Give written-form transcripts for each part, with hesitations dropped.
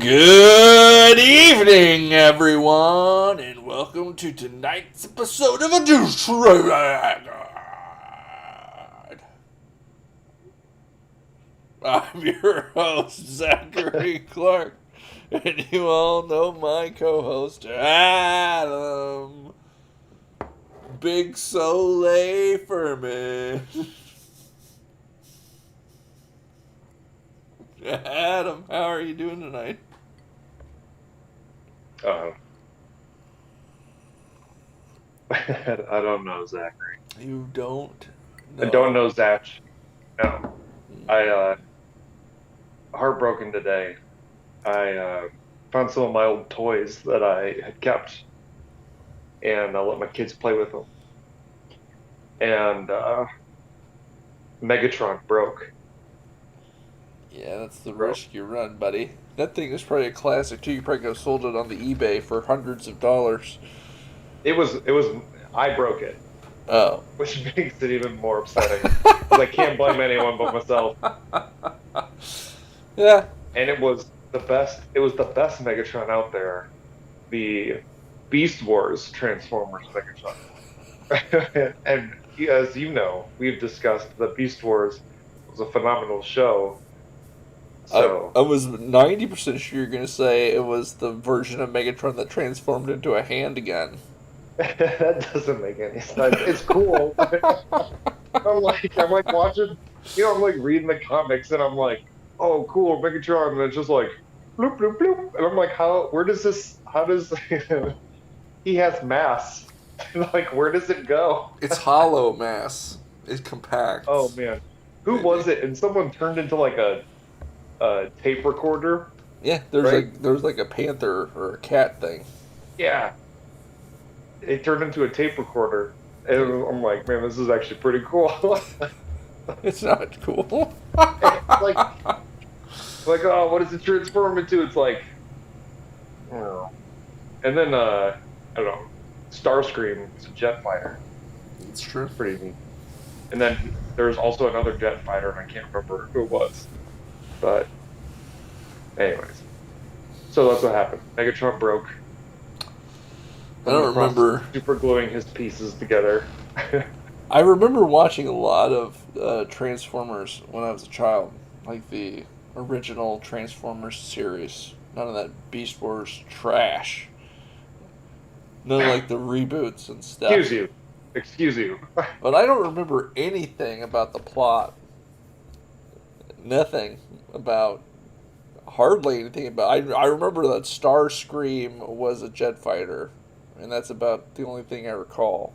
Good evening, everyone, and welcome to tonight's episode of A Douche Ride. I'm your host, Zachary Clark, and you all know my co-host, Adam Big Soleil Furman. Adam, how are you doing tonight? I don't know, Zachary. You don't I know. don't know, Zach. No. I heartbroken today. I found some of my old toys that I had kept, and I let my kids play with them. And Megatron broke. Yeah, that's the Broke. risk you run, buddy. That thing is probably a classic too. You probably could have sold it on the eBay for hundreds of dollars. It was. I broke it, Oh. which makes it even more upsetting because I can't blame anyone but myself. Yeah. And it was the best. It was the best Megatron out there. The Beast Wars Transformers Megatron. And as you know, we've discussed that Beast Wars was a phenomenal show. So I was 90% sure you're going to say it was the version of Megatron that transformed into a hand again. that doesn't make any sense. It's cool. I'm like watching, I'm like reading the comics and I'm like, oh, cool, Megatron, and it's just like, bloop bloop bloop, and I'm like, how does he has mass? Like, where does it go? It's hollow mass. It's compact. Oh man, who was it? And someone turned into like a tape recorder. Yeah, Right? there's like a panther or a cat thing. Yeah, it turned into a tape recorder, and I'm like, man, this is actually pretty cool. It's not cool. It's like, oh, what does it transform into? It's like, oh. And then I don't know, Starscream is a jet fighter. It's true. Pretty neat. And then there's also another jet fighter, and I can't remember who it was. But, anyways, so that's what happened. Megatron broke. I don't remember. Super gluing his pieces together. I remember watching a lot of Transformers when I was a child, like the original Transformers series. None of that Beast Wars trash. None of like the reboots and stuff. Excuse you. But I don't remember anything about the plot. Nothing about. Hardly anything about. I remember that Starscream was a jet fighter, and that's about the only thing I recall.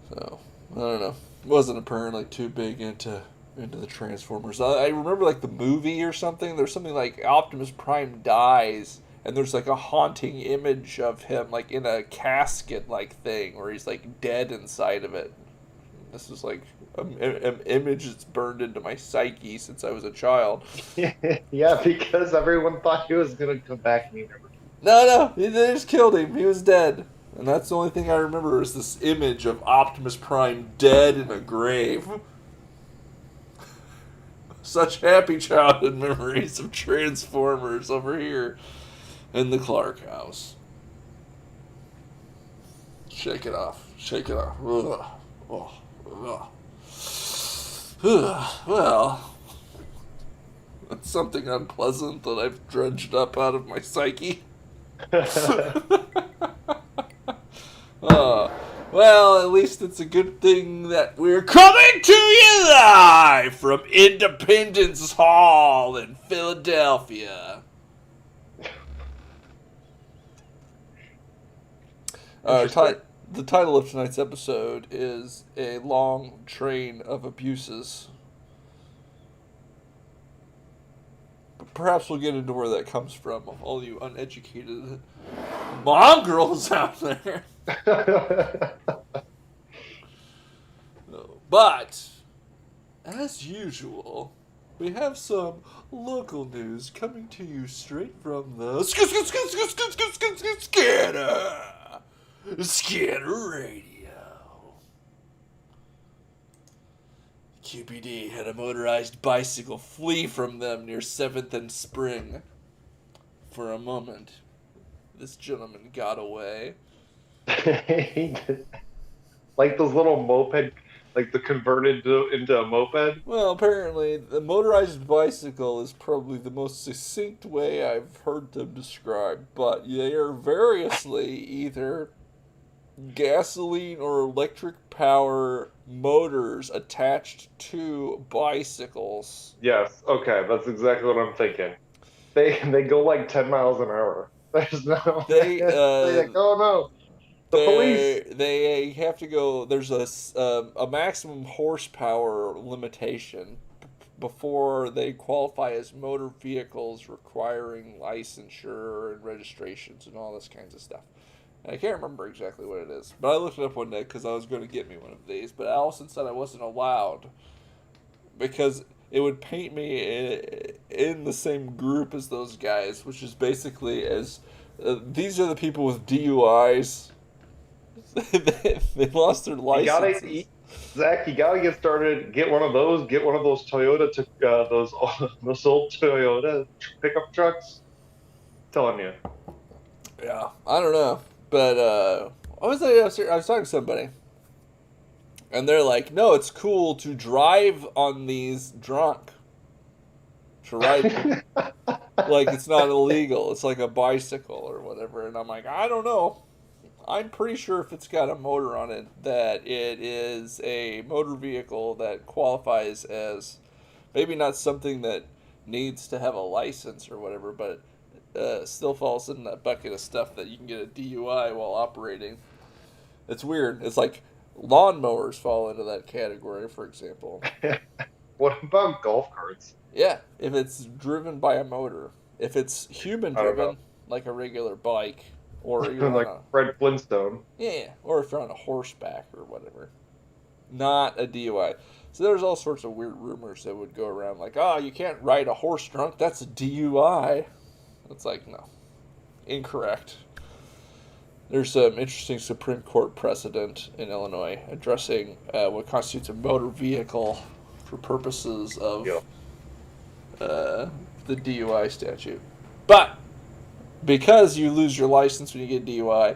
So I don't know. Wasn't apparently too big into the Transformers. I remember like the movie or something. There's something like Optimus Prime dies, and there's like a haunting image of him like in a casket like thing where he's like dead inside of it. This is like an image that's burned into my psyche since I was a child. Yeah, because everyone thought he was gonna come back and he never did. No, they just killed him. He was dead. And that's the only thing I remember is this image of Optimus Prime dead in a grave. Such happy childhood memories of Transformers over here in the Clark house. Shake it off. Shake it off. Ugh. Oh. Ugh. Well, that's something unpleasant that I've dredged up out of my psyche. Well, at least it's a good thing that we're coming to you live from Independence Hall in Philadelphia. The title of tonight's episode is A Long Train of Abuses. But perhaps we'll get into where that comes from, all you uneducated mongrels out there. But, as usual, we have some local news coming to you straight from the Scanner Radio. QPD had a motorized bicycle flee from them near 7th and Spring. For a moment, this gentleman got away. Like those little moped, like the converted into a moped. Well, apparently, the motorized bicycle is probably the most succinct way I've heard them described, but they are variously either gasoline or electric power motors attached to bicycles. Yes, okay, that's exactly what I'm thinking. They go like 10 miles an hour. There's no. They They're like, oh no, the police. they have to go. There's a maximum horsepower limitation before they qualify as motor vehicles requiring licensure and registrations and all this kinds of stuff. And I can't remember exactly what it is, but I looked it up one day because I was going to get me one of these. But Allison said I wasn't allowed because it would paint me in the same group as those guys, which is basically as these are the people with DUIs. they lost their licenses. Zach, you gotta get started. Get one of those. Get one of those Toyota those old Toyota pickup trucks. I'm telling you. Yeah, I don't know, but I was talking to somebody, and they're like, "No, it's cool to drive on these drunk. To ride, like it's not illegal. It's like a bicycle or whatever." And I'm like, I don't know. I'm pretty sure if it's got a motor on it, that it is a motor vehicle that qualifies as maybe not something that needs to have a license or whatever, but still falls in that bucket of stuff that you can get a DUI while operating. It's weird. It's like lawnmowers fall into that category, for example. What about golf carts? Yeah, if it's driven by a motor. If it's human driven, like a regular bike, or you're like Fred Flintstone. Yeah, or if you're on a horseback or whatever. Not a DUI. So there's all sorts of weird rumors that would go around like, oh, you can't ride a horse drunk, that's a DUI. It's like, no. Incorrect. There's some interesting Supreme Court precedent in Illinois addressing what constitutes a motor vehicle for purposes of the DUI statute. But because you lose your license when you get DUI,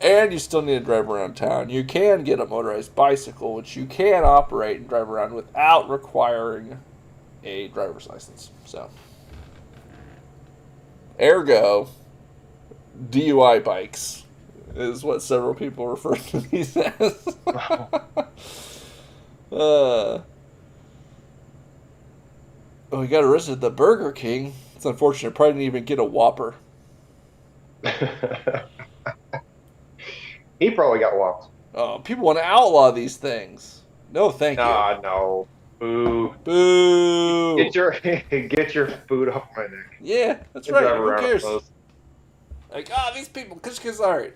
and you still need to drive around town, you can get a motorized bicycle, which you can operate and drive around without requiring a driver's license. So, ergo, DUI bikes is what several people refer to these as. He got arrested at the Burger King. It's unfortunate. Probably didn't even get a Whopper. He probably got whopped. Oh, people want to outlaw these things. No, thank you. No. Boo. Boo. Get your food off my neck. Yeah, that's right. Who cares? Like, these people, because, all right,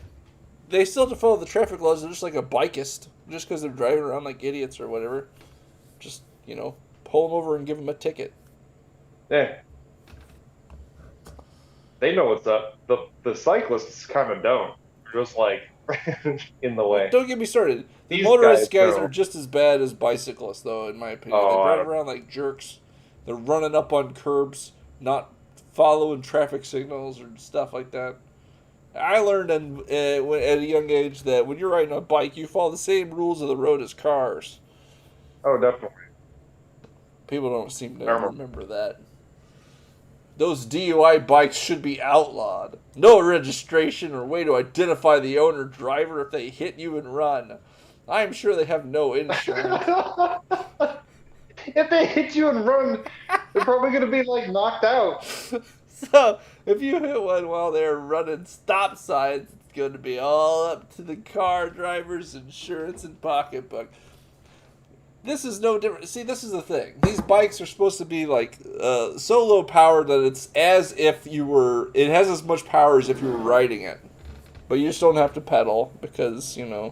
they still have to follow the traffic laws. They're just like a bikeist. Just because they're driving around like idiots or whatever. Just, pull them over and give them a ticket. Yeah. They know what's up. The cyclists kind of don't. They're just like in the way. Don't get me started. The motorized guys are just as bad as bicyclists, though, in my opinion. They drive around like jerks. They're running up on curbs, not following traffic signals or stuff like that. I learned at a young age that when you're riding a bike, you follow the same rules of the road as cars. Oh, definitely. People don't seem to remember that. Those DUI bikes should be outlawed. No registration or way to identify the owner driver if they hit you and run. I'm sure they have no insurance. If they hit you and run, they're probably going to be like knocked out. So, if you hit one while they're running stop signs, it's going to be all up to the car driver's insurance and pocketbook. This is no different. See, this is the thing. These bikes are supposed to be like so low power that it's as if you were. It has as much power as if you were riding it, but you just don't have to pedal because Yeah.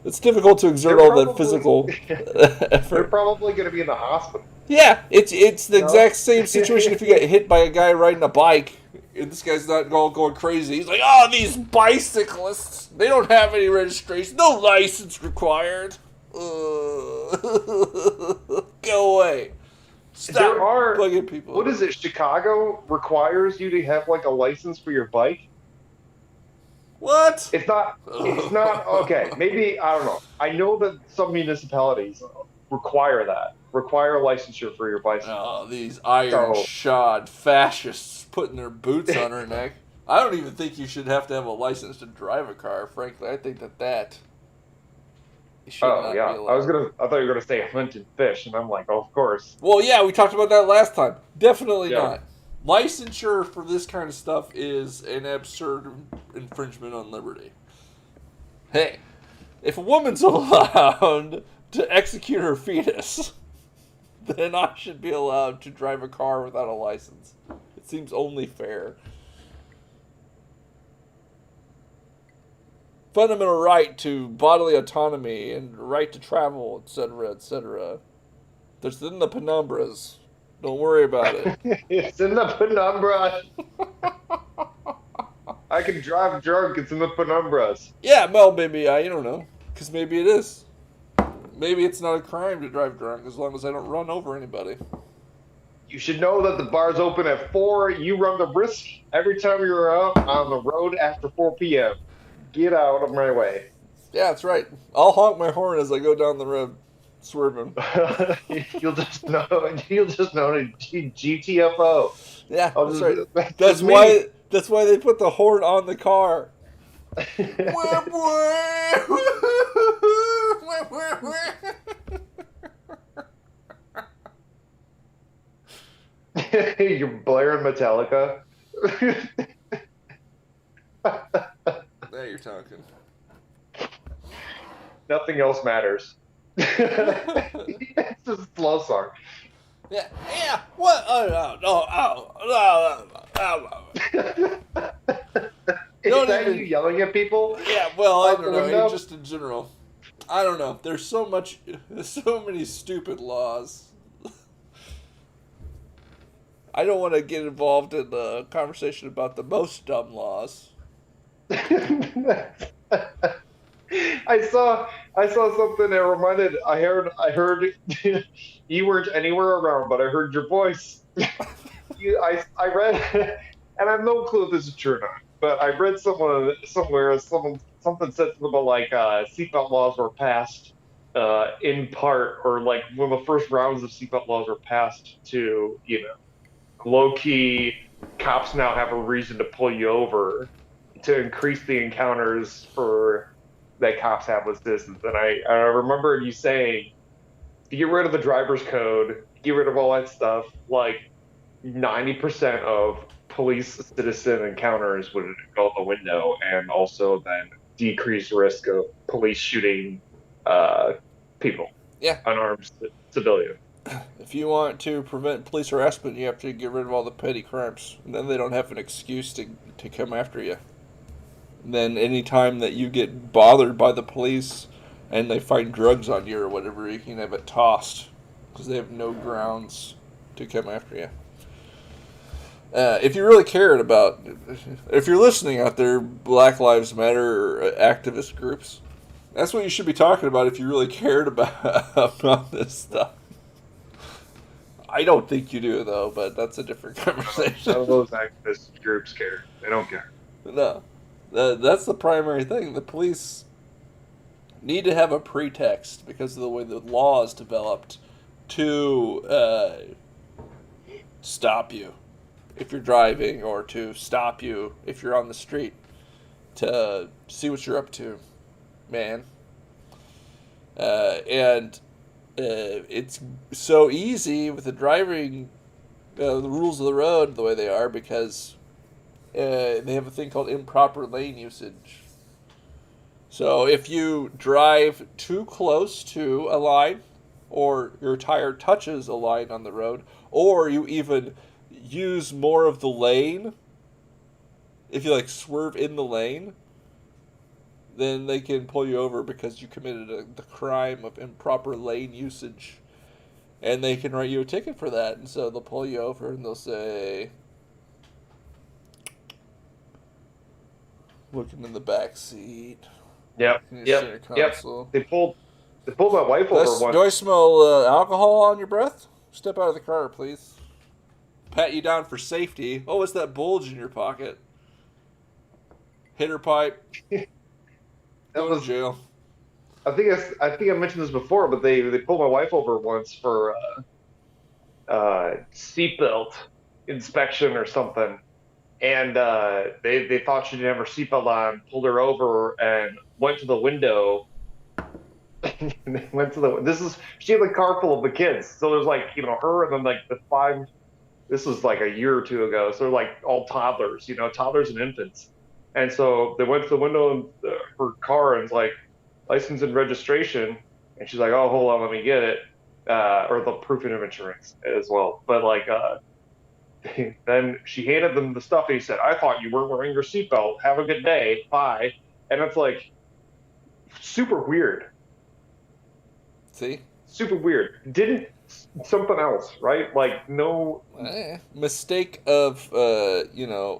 It's difficult to exert all that physical effort. They're probably going to be in the hospital. Yeah, it's the exact same situation if you get hit by a guy riding a bike. And this guy's not going crazy. He's like, these bicyclists, they don't have any registration, no license required. Go away. Stop There are, bugging people. what is it? Chicago requires you to have like a license for your bike. What? It's not. It's not okay. Maybe I don't know. I know that some municipalities require licensure for your bicycle. Oh, these iron So shod fascists putting their boots on her neck. I don't even think you should have to have a license to drive a car. Frankly, I think that should oh not be yeah, allowed. I thought you were gonna say hunt and fish, and I'm like, oh, of course. Well, yeah, we talked about that last time. Definitely Yeah. not. Licensure for this kind of stuff is an absurd infringement on liberty. Hey, if a woman's allowed to execute her fetus, then I should be allowed to drive a car without a license. It seems only fair. Fundamental right to bodily autonomy and right to travel, etc., etc. There's in the penumbras. Don't worry about it. It's in the penumbra. I can drive drunk. It's in the penumbras. Yeah, well, maybe I don't know, because maybe it is. Maybe it's not a crime to drive drunk as long as I don't run over anybody. You should know that the bar's open at 4. You run the risk every time you're out on the road after 4 p.m. Get out of my way. Yeah, that's right. I'll honk my horn as I go down the road, swerving. You'll just know. You'll just know to GTFO. Yeah, I'll that's just- right. That's That's just me. why. That's why they put the horn on the car. You're blaring Metallica. Now you're talking. Nothing else matters. It's just a slow song. Yeah, yeah. What? Is Don't that even- you yelling at people? Yeah, well, I Out don't the know. window? Just in general, I don't know. There's so many stupid laws. I don't want to get involved in the conversation about the most dumb laws. I saw something that reminded. I heard you weren't anywhere around, but I heard your voice. I read, and I have no clue if this is true or not. But I read somewhere something said something about like seatbelt laws were passed in part, or like one of the first rounds of seatbelt laws were passed to low key cops now have a reason to pull you over to increase the encounters for that cops have with citizens. And I remember you saying to get rid of the driver's code, get rid of all that stuff, like 90% of police citizen encounters would go out the window, and also then decrease risk of police shooting people, Yeah. unarmed civilians. If you want to prevent police harassment, you have to get rid of all the petty crimes. And then they don't have an excuse to come after you. And then any time that you get bothered by the police and they find drugs on you or whatever, you can have it tossed. Because they have no grounds to come after you. If you really cared about... If you're listening out there, Black Lives Matter or activist groups, that's what you should be talking about if you really cared about this stuff. I don't think you do, though, but that's a different conversation. None of those activist groups care. They don't care. No. That's the primary thing. The police need to have a pretext because of the way the law is developed to stop you if you're driving, or to stop you if you're on the street, to see what you're up to, man. And it's so easy with the driving, the rules of the road the way they are, because they have a thing called improper lane usage. So if you drive too close to a line, or your tire touches a line on the road, or you even use more of the lane, if you like swerve in the lane, then they can pull you over because you committed the crime of improper lane usage. And they can write you a ticket for that. And so they'll pull you over and they'll say, looking in the back seat. Yep. in your center Yep. console. They pulled They pulled my wife over once. Do I smell alcohol on your breath? Step out of the car, please. Pat you down for safety. Oh, what's that bulge in your pocket? Hitter pipe. That Go was to jail. I think I mentioned this before, but they pulled my wife over once for seatbelt inspection or something, and they thought she didn't have her seatbelt on, pulled her over, and went to the window. And they went to the. This is she had the car full of the kids, so there's like her and then like the five. This was like a year or two ago, so they're like all toddlers, toddlers and infants, and so they went to the window of her car and it's like license and registration, and she's like, oh, hold on, let me get it, or the proof of insurance as well, but like then she handed them the stuff and he said, I thought you weren't wearing your seatbelt, have a good day, bye. And it's like super weird. See? Super weird. Didn't something else, right? Like no Mistake of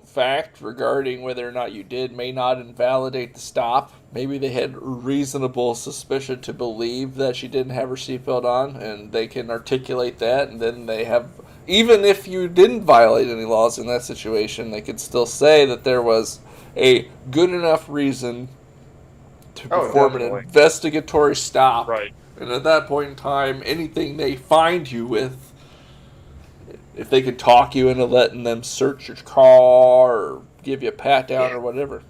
fact regarding whether or not you did may not invalidate the stop. Maybe they had reasonable suspicion to believe that she didn't have her seatbelt on, and they can articulate that, and then they have, even if you didn't violate any laws in that situation, they could still say that there was a good enough reason to perform an investigatory stop. Right. And at that point in time, anything they find you with, if they could talk you into letting them search your car or give you a pat down or whatever.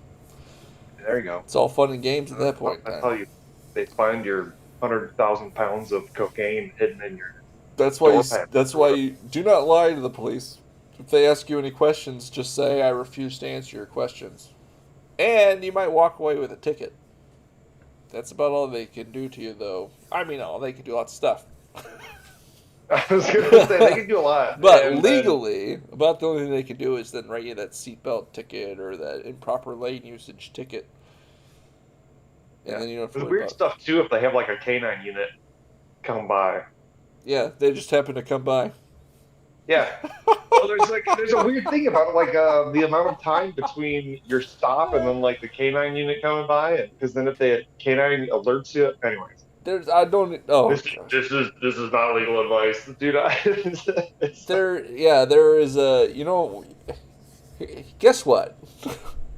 There you go. It's all fun and games at that point. I tell you, they find your 100,000 pounds of cocaine hidden in your. That's why you do not lie to the police. If they ask you any questions, just say I refuse to answer your questions, and you might walk away with a ticket. That's about all they can do to you, though. I mean, they can do lots of stuff. I was going to say, they can do a lot. But legally, about the only thing they can do is then write you that seatbelt ticket or that improper lane usage ticket. And then you don't have to There's worry weird about stuff, too, if they have, like, a canine unit come by. Yeah, they just happen to come by. Yeah. Well, there's a weird thing about it, like the amount of time between your stop and then like the canine unit coming by, because then if the canine alerts you, anyways. This is not legal advice, dude. There is a guess what?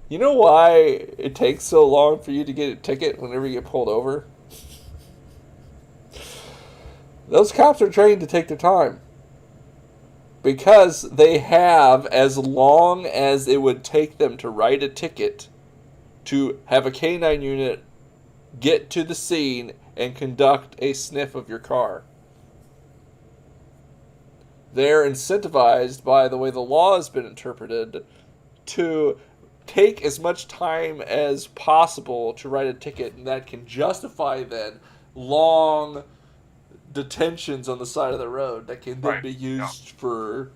You know why it takes so long for you to get a ticket whenever you get pulled over? Those cops are trained to take their time. Because they have, as long as it would take them to write a ticket, to have a canine unit get to the scene and conduct a sniff of your car. They're incentivized by the way the law has been interpreted to take as much time as possible to write a ticket, and that can justify then long detentions on the side of the road that can then be used for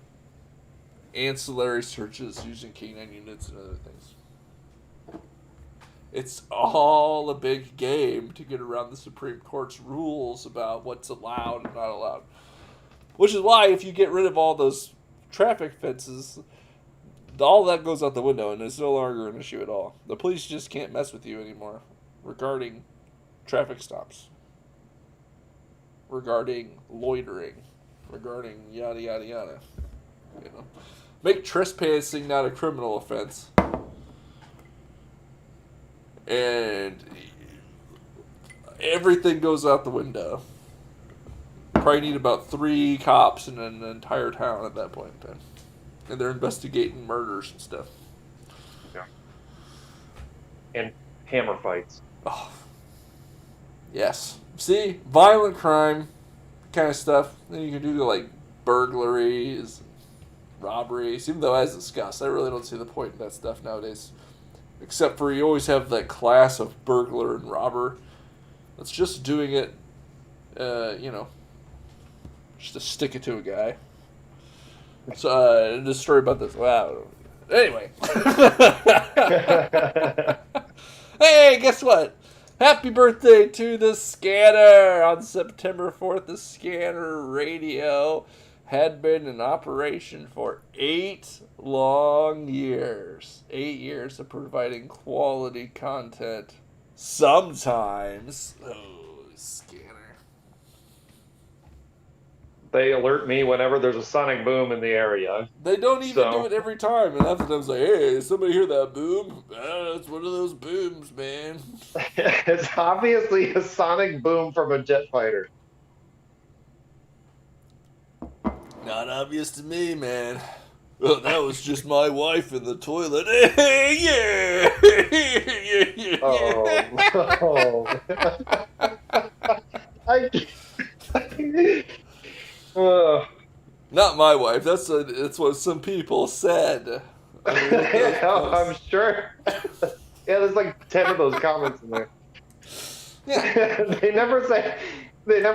ancillary searches using canine units and other things. It's all a big game to get around the Supreme Court's rules about what's allowed and not allowed. Which is why if you get rid of all those traffic fences, all that goes out the window and it's no longer an issue at all. The police just can't mess with you anymore regarding traffic stops, regarding loitering, regarding yada yada yada. Make trespassing not a criminal offense, and everything goes out the window. Probably need about 3 cops in an entire town at that point in time, and they're investigating murders and stuff. Yeah. And hammer fights. Oh. Yes. See, violent crime kind of stuff. Then you can do like burglaries, robberies. Even though, as discussed, I really don't see the point in that stuff nowadays. Except for you always have that class of burglar and robber that's just doing it, just to stick it to a guy. So, the story about this. Wow. Anyway. Hey, guess what? Happy birthday to the Scanner! On September 4th, the Scanner Radio had been in operation for 8 long years. 8 years of providing quality content. Sometimes, Scanner. They alert me whenever there's a sonic boom in the area. They don't even do it every time, and half the time it's like, hey, somebody hear that boom? It's one of those booms, man. It's obviously a sonic boom from a jet fighter. Not obvious to me, man. Well, that was just my wife in the toilet. Yeah! Not my wife. That's what some people said. I'm sure. Yeah, there's like 10 of those comments in there. Yeah. They never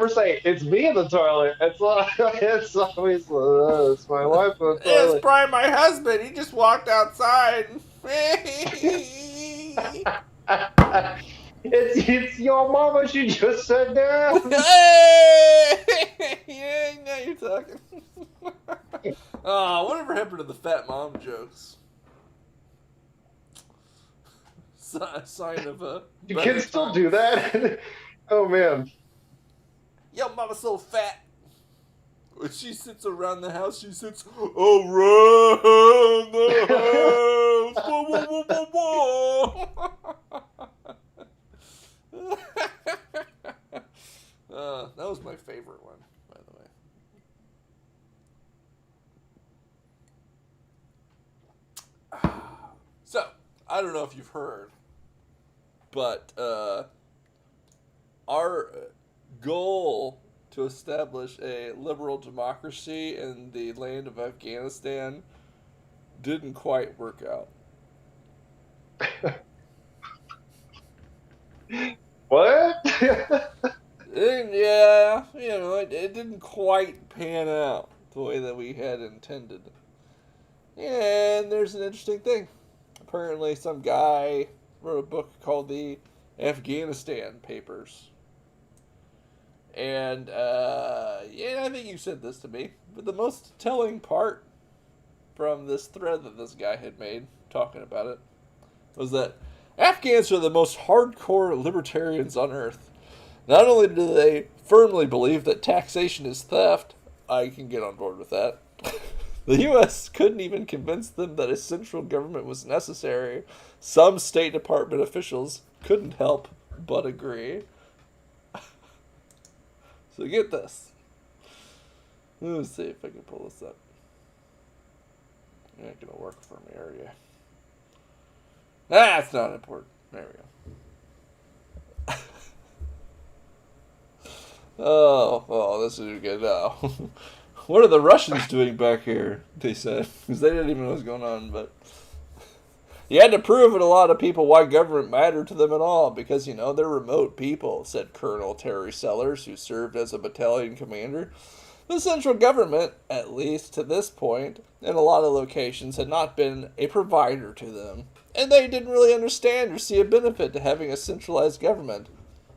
say it's me in the toilet. It's always it's my wife in the toilet. It's probably my husband. He just walked outside. It's your mama. She just sat down. Yeah, now you're talking. Oh, whatever happened to the fat mom jokes? Sign of a. You can still do that. Oh man. Yo, mama's so fat. When she sits around the house, she sits around the house. Whoa, whoa, whoa, whoa, whoa. That was my favorite one, by the way. So, I don't know if you've heard, but our goal to establish a liberal democracy in the land of Afghanistan didn't quite work out. What? Yeah, it didn't quite pan out the way that we had intended. And there's an interesting thing. Apparently some guy wrote a book called the Afghanistan Papers. And, I think you said this to me, but the most telling part from this thread that this guy had made, talking about it, was that Afghans are the most hardcore libertarians on earth. Not only do they firmly believe that taxation is theft, I can get on board with that. The U.S. couldn't even convince them that a central government was necessary. Some State Department officials couldn't help but agree. So get this. Let me see if I can pull this up. It ain't gonna work for me, are you? It's not important. There we go. Oh, this is good now. What are the Russians doing back here? They said, because they didn't even know what was going on. But you had to prove to a lot of people why government mattered to them at all, because they're remote people," said Colonel Terry Sellers, who served as a battalion commander. The central government, at least to this point, in a lot of locations, had not been a provider to them, and they didn't really understand or see a benefit to having a centralized government.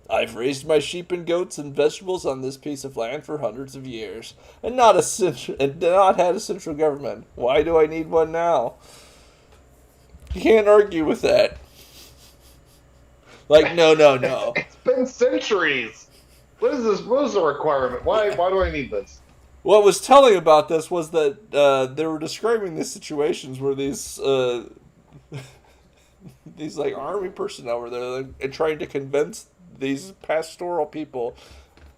"I've raised my sheep and goats and vegetables on this piece of land for hundreds of years, and not had a central government. Why do I need one now?" You can't argue with that. Like, no. It's been centuries. What is this? What is the requirement? Why do I need this? What was telling about this was that they were describing these situations where these like army personnel were there and trying to convince these pastoral people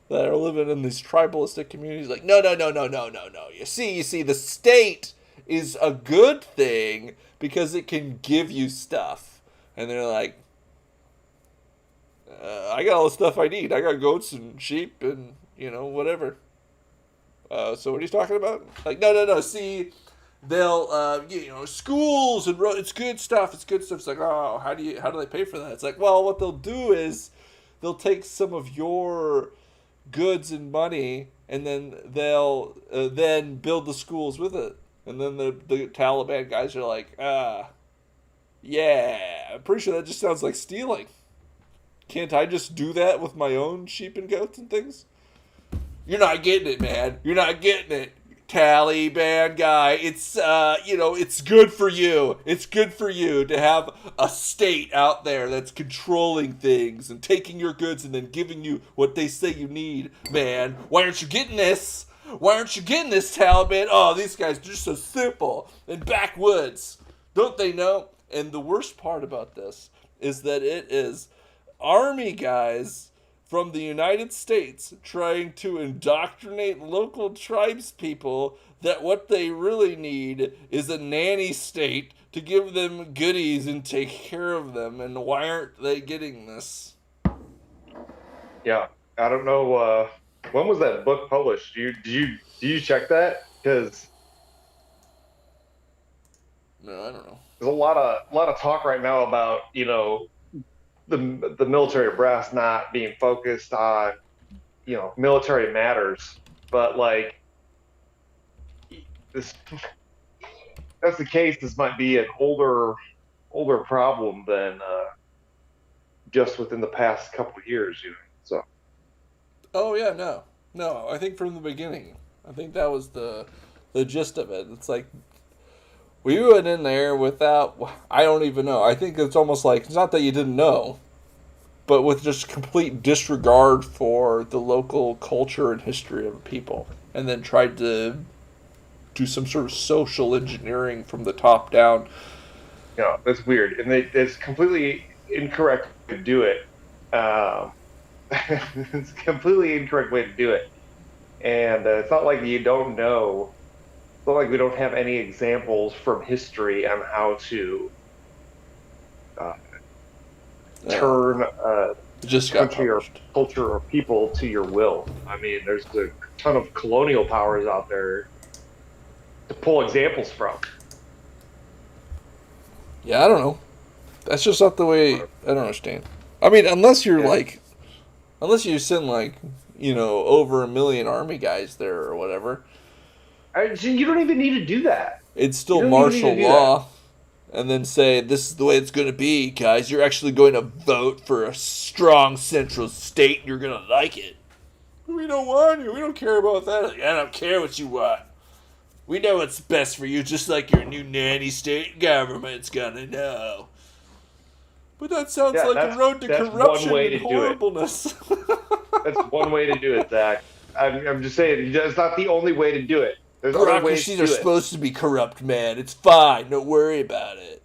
that are living in these tribalistic communities, like, no. You see, the state is a good thing because it can give you stuff. And they're like, I got all the stuff I need. I got goats and sheep and, whatever. So what are you talking about? Like, no. See, they'll, schools and it's good stuff. It's like, oh, how do they pay for that? It's like, well, what they'll do is they'll take some of your goods and money, and then they'll then build the schools with it. And then the Taliban guys are like, yeah, I'm pretty sure that just sounds like stealing. Can't I just do that with my own sheep and goats and things? You're not getting it, man. You're not getting it. Taliban guy, it's it's good for you. It's good for you to have a state out there that's controlling things and taking your goods and then giving you what they say you need, man. Why aren't you getting this? Why aren't you getting this, Taliban? Oh, these guys are just so simple and backwoods. Don't they know? And the worst part about this is that it is army guys from the United States trying to indoctrinate local tribes people that what they really need is a nanny state to give them goodies and take care of them. And why aren't they getting this? Yeah, I don't know. When was that book published? Do you check that? Because No, I don't know. there's a lot of talk right now about the military brass not being focused on military matters, but like this, that's the case. This might be an older problem than just within the past couple of years. So Oh yeah, no. I think from the beginning. I think that was the gist of it. It's like we went in there without. I don't even know. I think it's almost like it's not that you didn't know, but with just complete disregard for the local culture and history of the people, and then tried to do some sort of social engineering from the top down. that's weird, and it's completely incorrect to do it. It's a completely incorrect way to do it, and it's not like you don't know. It's not like we don't have any examples from history on how to uh, turn Just got country or published. culture or people to your will. I mean, there's a ton of colonial powers out there to pull examples from. Yeah, I don't know. That's just not the way. I don't understand. I mean, unless you're Yeah. like, unless you send like, over 1 million army guys there or whatever, You don't even need to do that. it's You still don't even need martial to do law. And then say, this is the way it's going to be, guys. You're actually going to vote for a strong central state and you're going to like it. We don't want you. We don't care about that. Like, I don't care what you want. We know what's best for you, just like your new nanny state government's going to know. But that sounds Yeah, like a road to that's one corruption way and to do it. horribleness. That's one way to do it, Zach. I'm just saying, it's not the only way to do it. There's other ways to Bureaucracies do are it. supposed to be corrupt, man. It's fine. Don't worry about it.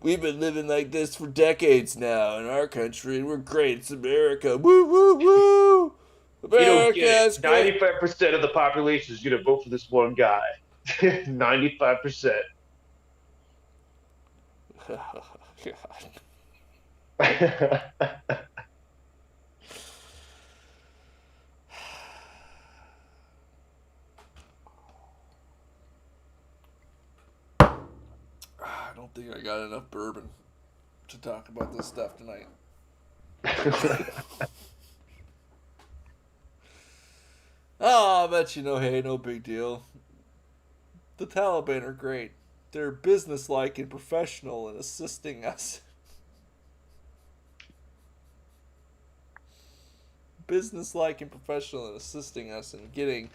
We've been living like this for decades now in our country, and we're great. It's America. Woo, woo, woo! You don't get America's it. great. 95% of the population is going to vote for this one guy. 95%. I don't think I got enough bourbon to talk about this stuff tonight. Oh, I bet hey, no big deal. The Taliban are great. They're businesslike and professional in assisting us. Businesslike and professional in assisting us in getting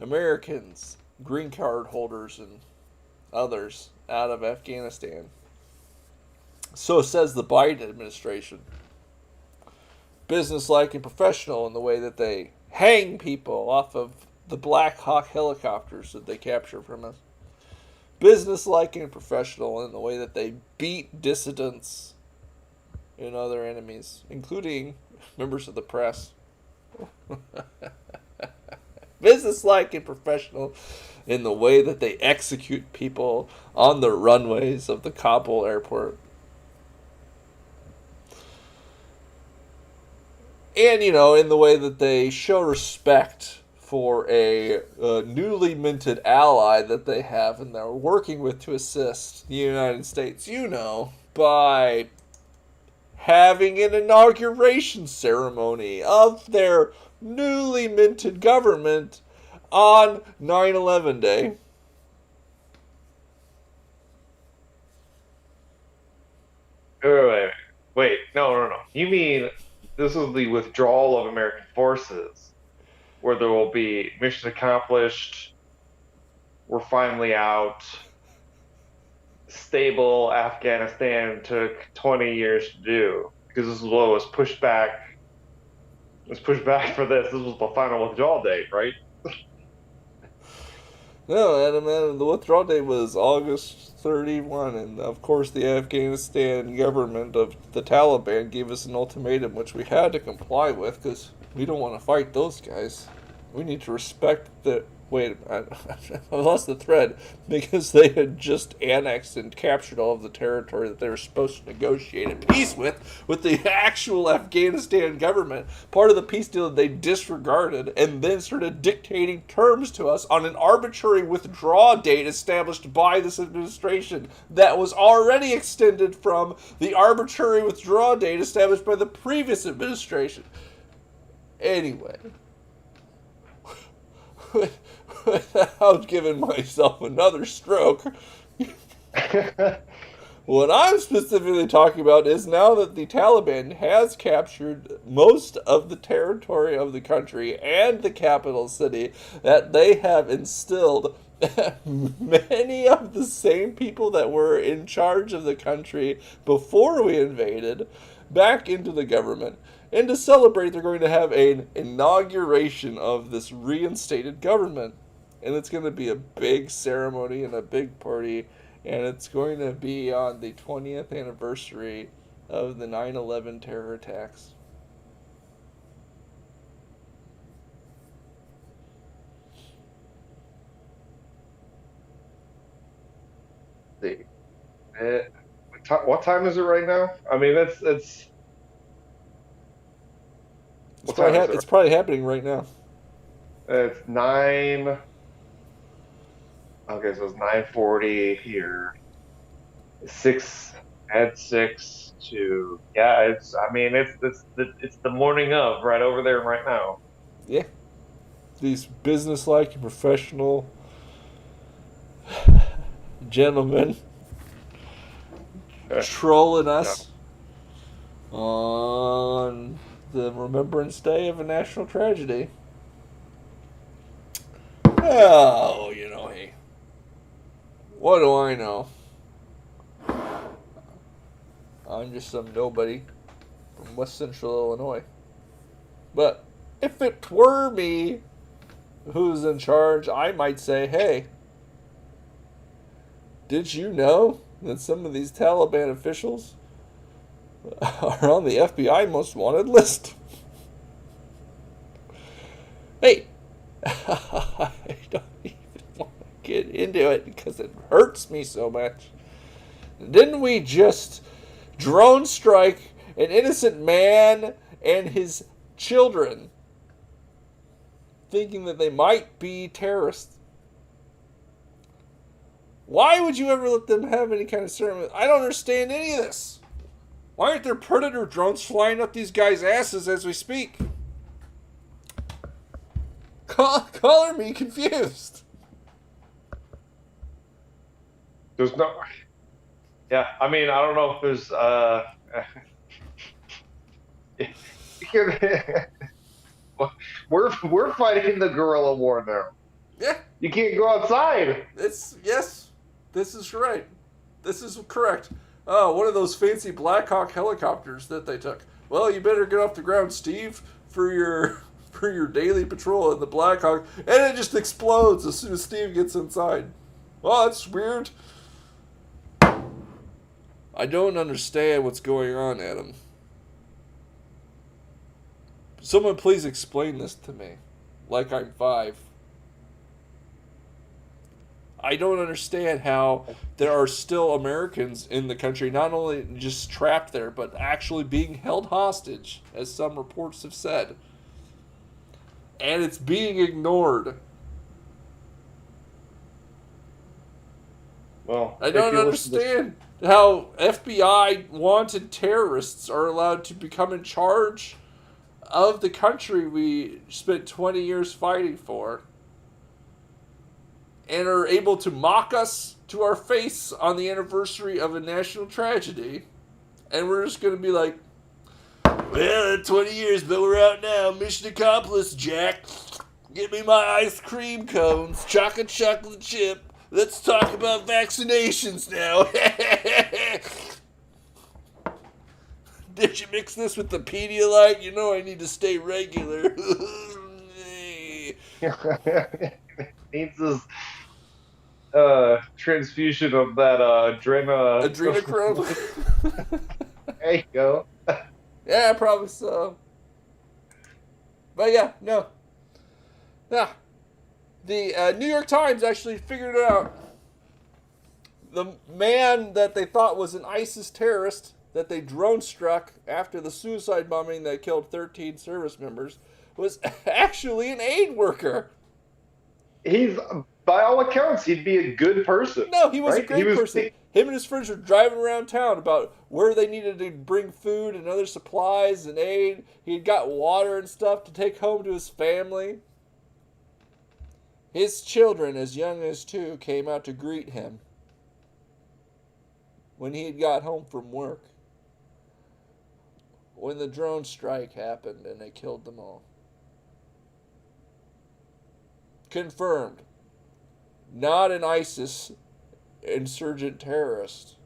Americans, green card holders, and others out of Afghanistan. So says the Biden administration. Businesslike and professional in the way that they hang people off of the Black Hawk helicopters that they capture from us. Businesslike and professional in the way that they beat dissidents and other enemies, including members of the press. Businesslike and professional in the way that they execute people on the runways of the Kabul airport. And, in the way that they show respect for a newly minted ally that they have and they're working with to assist the United States, by having an inauguration ceremony of their newly minted government on 9/11 Day. Wait, no. You mean this is the withdrawal of American forces, where there will be mission accomplished, we're finally out. Stable Afghanistan took 20 years to do because this is what was pushed back. It was pushed back for this. This was the final withdrawal date, right? No, Adam, the withdrawal date was August 31, and of course the Afghanistan government of the Taliban gave us an ultimatum which we had to comply with because we don't want to fight those guys. We need to respect the. Wait, I lost the thread because they had just annexed and captured all of the territory that they were supposed to negotiate a peace with the actual Afghanistan government. Part of the peace deal that they disregarded and then started dictating terms to us on an arbitrary withdrawal date established by this administration that was already extended from the arbitrary withdrawal date established by the previous administration. Anyway. Without giving myself another stroke. What I'm specifically talking about is now that the Taliban has captured most of the territory of the country and the capital city, that they have instilled many of the same people that were in charge of the country before we invaded back into the government. And to celebrate, they're going to have an inauguration of this reinstated government. And it's going to be a big ceremony and a big party. And it's going to be on the 20th anniversary of the 9/11 terror attacks. What time is it right now? I mean, it's It's probably happening right now. It's 9. Okay, so it's 9:40 here. 6. Add 6 to It's. I mean, it's the morning of right over there right now. Yeah. These businesslike and professional gentlemen trolling us on the Remembrance Day of a national tragedy. Oh, hey. What do I know? I'm just some nobody from West Central Illinois. But if it were me who's in charge, I might say, hey, did you know that some of these Taliban officials are on the FBI most wanted list? Hey, I don't even want to get into it because it hurts me so much. Didn't we just drone strike an innocent man and his children thinking that they might be terrorists? Why would you ever let them have any kind of ceremony? I don't understand any of this. Why aren't there Predator drones flying up these guys' asses as we speak? Color me confused. There's no. Yeah, I mean, I don't know if there's. We're fighting the guerrilla war now. Yeah. You can't go outside. Yes, this is right. This is correct. Oh, one of those fancy Black Hawk helicopters that they took. Well, you better get off the ground, Steve, for your daily patrol in the Black Hawk, and it just explodes as soon as Steve gets inside. Well, that's weird. I don't understand what's going on, Adam. Someone please explain this to me, like I'm 5. I don't understand how there are still Americans in the country, not only just trapped there, but actually being held hostage, as some reports have said. And it's being ignored. Well, I don't understand how FBI wanted terrorists are allowed to become in charge of the country we spent 20 years fighting for, and are able to mock us to our face on the anniversary of a national tragedy, and we're just going to be like, well, 20 years, but we're out now. Mission accomplished, Jack. Give me my ice cream cones, chocolate chip. Let's talk about vaccinations now. Did you mix this with the Pedialyte? You know I need to stay regular. Needs this transfusion of that Adrenochrome? There you go. Yeah, probably so. But yeah, no. Yeah. The New York Times actually figured it out. The man that they thought was an ISIS terrorist that they drone struck after the suicide bombing that killed 13 service members was actually an aid worker. He's, by all accounts, he'd be a good person. No, he was right? a great person. Him and his friends were driving around town about where they needed to bring food and other supplies and aid. He had got water and stuff to take home to his family. His children, as young as 2, came out to greet him when he had got home from work. When the drone strike happened and they killed them all. Confirmed. Not an ISIS insurgent terrorist,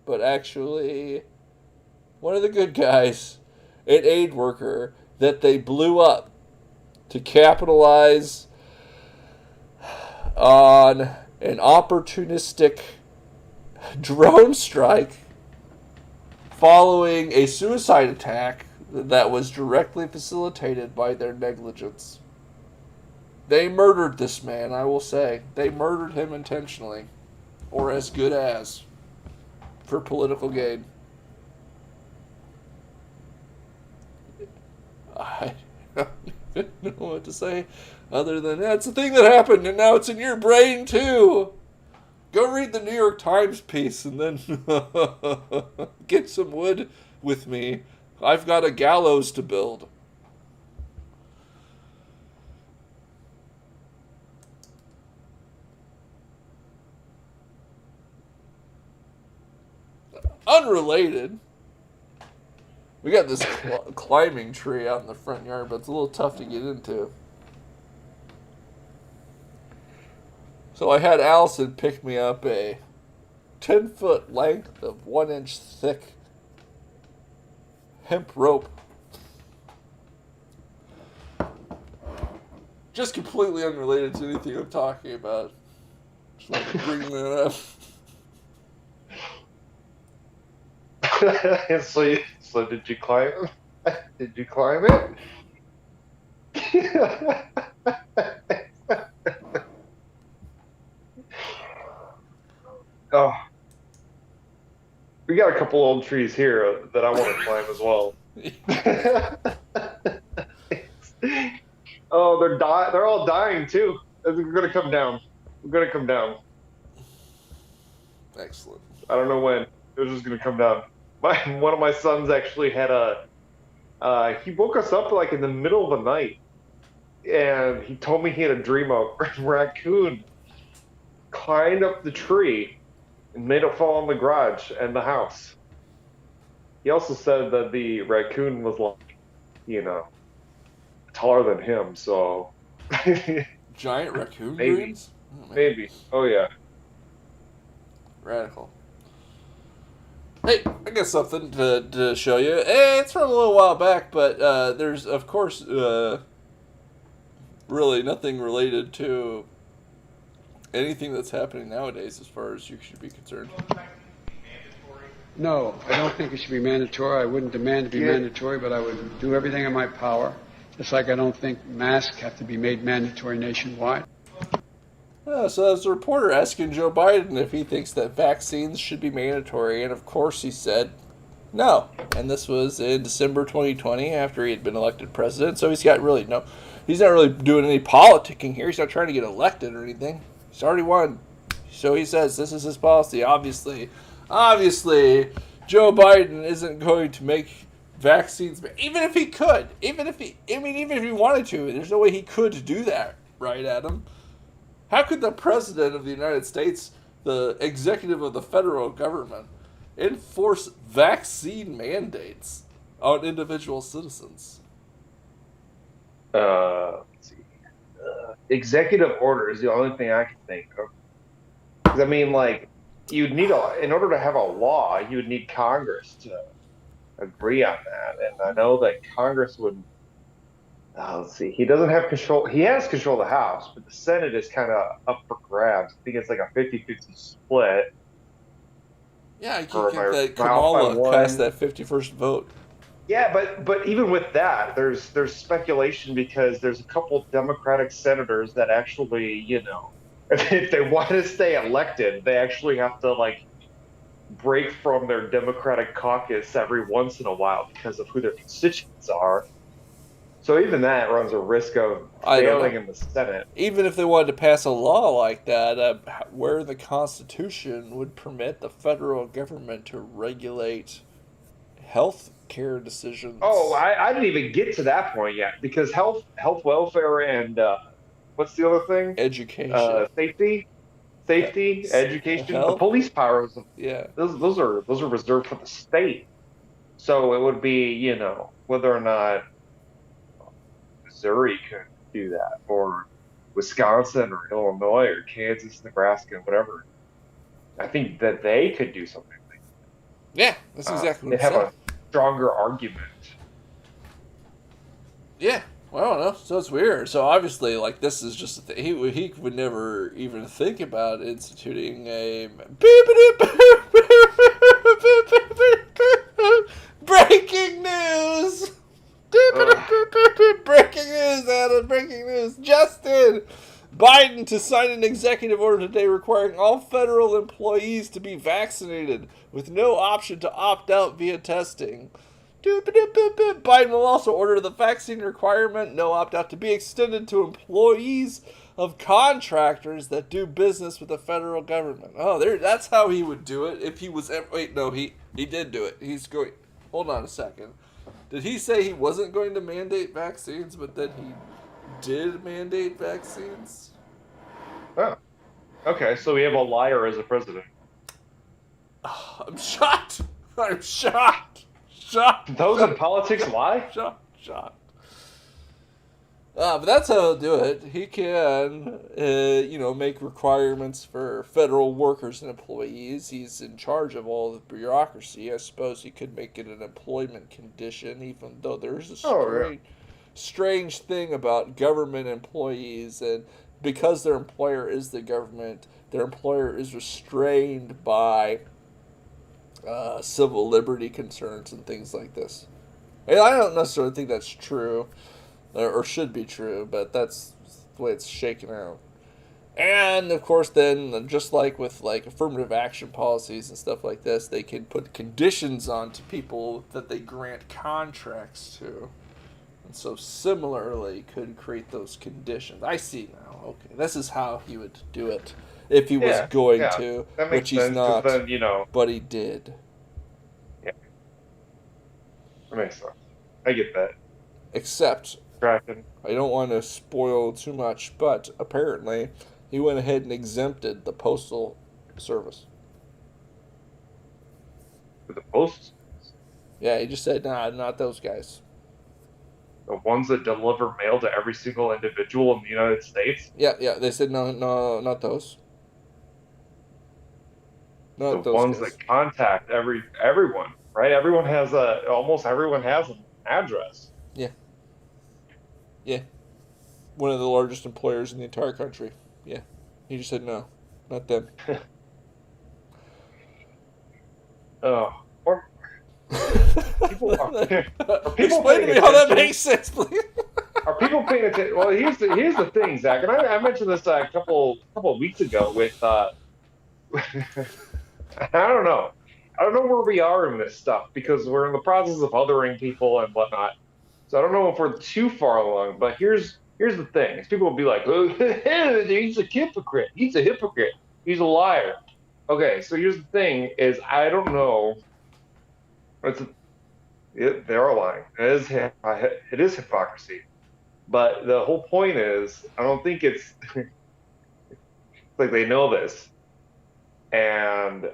but actually one of the good guys, an aid worker that they blew up to capitalize on an opportunistic drone strike following a suicide attack that was directly facilitated by their negligence. They murdered this man, I will say. They murdered him intentionally. Or as good as. For political gain. I don't even know what to say other than that's the thing that happened and now it's in your brain too. Go read the New York Times piece and then get some wood with me. I've got a gallows to build. Unrelated. We got this climbing tree out in the front yard, but it's a little tough to get into. So I had Allison pick me up a 10-foot length of 1-inch thick hemp rope. Just completely unrelated to anything I'm talking about. Just wanted to bring that up. So did you climb? Did you climb it? Oh, we got a couple old trees here that I want to climb as well. Oh, they're all dying too. We're gonna come down. We're gonna come down. Excellent. I don't know when. They're just gonna come down. One of my sons actually had he woke us up like in the middle of the night, and he told me he had a dream of a raccoon climbed up the tree and made it fall in the garage and the house. He also said that the raccoon was like, taller than him, so. Giant raccoon Maybe. dreams? Oh, maybe. Oh, yeah. Radical. Hey, I got something to show you. It's from a little while back, but there's, of course, really nothing related to anything that's happening nowadays as far as you should be concerned. No, I don't think it should be mandatory. I wouldn't demand to be mandatory, but I would do everything in my power. Just like I don't think masks have to be made mandatory nationwide. So there's a reporter asking Joe Biden if he thinks that vaccines should be mandatory, and of course he said no. And this was in December 2020 after he had been elected president, so he's not really doing any politicking here. He's not trying to get elected or anything. He's already won. So he says this is his policy. Obviously, Joe Biden isn't going to make vaccines, even if he could, even if he wanted to, there's no way he could do that, right, Adam? How could the president of the United States, the executive of the federal government, enforce vaccine mandates on individual citizens? Let's see. executive order is the only thing I can think of. 'Cause, I mean, like, in order to have a law, you would need Congress to agree on that. And I know that Congress would, let's see, he doesn't have control. He has control of the House, but the Senate is kind of up for grabs. I think it's like a 50-50 split. Yeah, I For can that my off by Kamala passed one. that 51st vote. Yeah, but even with that, there's speculation because there's a couple Democratic senators that actually, if they want to stay elected, they actually have to like break from their Democratic caucus every once in a while because of who their constituents are. So even that runs a risk of I don't failing know. in the Senate. Even if they wanted to pass a law like that, where the Constitution would permit the federal government to regulate health care Oh, decisions, I didn't even get to that point yet because health welfare and what's the other thing? education, Safety, he- education, the health. police powers. Yeah, Those are reserved for the state. So it would be, whether or not Missouri could do that, or Wisconsin, or Illinois, or Kansas, Nebraska, whatever. I think that they could do something like yeah, that's that. exactly They what I'm have saying. a stronger argument. Yeah, well, I don't know. So it's weird. So obviously, like this is just a thing. He would never even think about instituting a breaking news. Ugh. Breaking news, Adam. Breaking news. Justin Biden to sign an executive order today requiring all federal employees to be vaccinated with no option to opt out via testing. Biden will also order the vaccine requirement, no opt out, to be extended to employees of contractors that do business with the federal government. Oh, there. That's how he would do it if he was. Wait, no, he did do it. He's going. Hold on a second. Did he say he wasn't going to mandate vaccines, but then he did mandate vaccines? Oh, okay, so we have a liar as a president. I'm shocked. I'm shocked. Shocked. Those in politics lie? Shocked. Shocked. But that's how he'll do it. He can, make requirements for federal workers and employees. He's in charge of all the bureaucracy. I suppose he could make it an employment condition, even though there's a Oh, yeah. strange thing about government employees, and because their employer is the government, their employer is restrained by civil liberty concerns and things like this. And I don't necessarily think that's true or should be true, but that's the way it's shaken out. And of course, then just like with like affirmative action policies and stuff like this, they can put conditions on to people that they grant contracts to, and so similarly could create those conditions. I see now. Okay, this is how he would do it if he was Yeah, going yeah, to, that makes which he's sense. 'Cause not, then, but he did. yeah, that makes sense. I get that. Except Kraken. I don't want to spoil too much, but apparently he went ahead and exempted the postal service. For the post, Yeah, he just said, nah, not those guys. the ones that deliver mail to every single individual in the United States, Yeah, they said, no, no, not those. the Not those ones guys. that contact everyone, right? Almost everyone has an address. Yeah. One of the largest employers in the entire country. Yeah. He just said, no, not them. Oh, or people are, are people Explain to paying me how that attention? makes sense, please. Are people paying attention? Well, here's the thing, Zach, and I mentioned this a couple of weeks ago with I don't know. I don't know where we are in this stuff because we're in the process of othering people and whatnot. So I don't know if we're too far along. But here's the thing: is people will be like, oh, "He's a hypocrite. He's a hypocrite. He's a liar." Okay, so here's the thing: is I don't know. They are lying. It is hypocrisy. But the whole point is, I don't think it's like they know this. And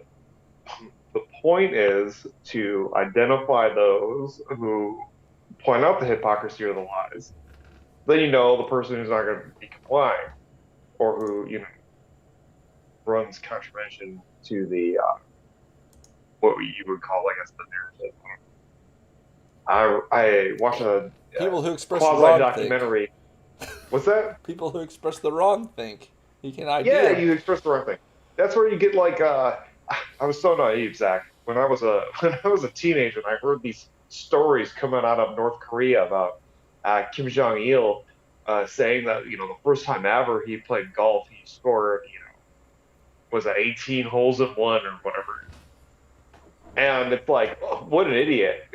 the point is to identify those who point out the hypocrisy or the lies then you know the person who's not going to be complying, or who runs contravention to the what you would call, I guess, the narrative. I watched a People who express the quasi wrong documentary. What's that? think. People who express the wrong think. You can idea. Yeah, you expressed the wrong thing. That's where you get like I was so naive, Zach. When I was a teenager, and I heard these stories coming out of North Korea about Kim Jong Il saying that the first time ever he played golf, he scored was it 18 holes at one or whatever. And it's like, oh, what an idiot!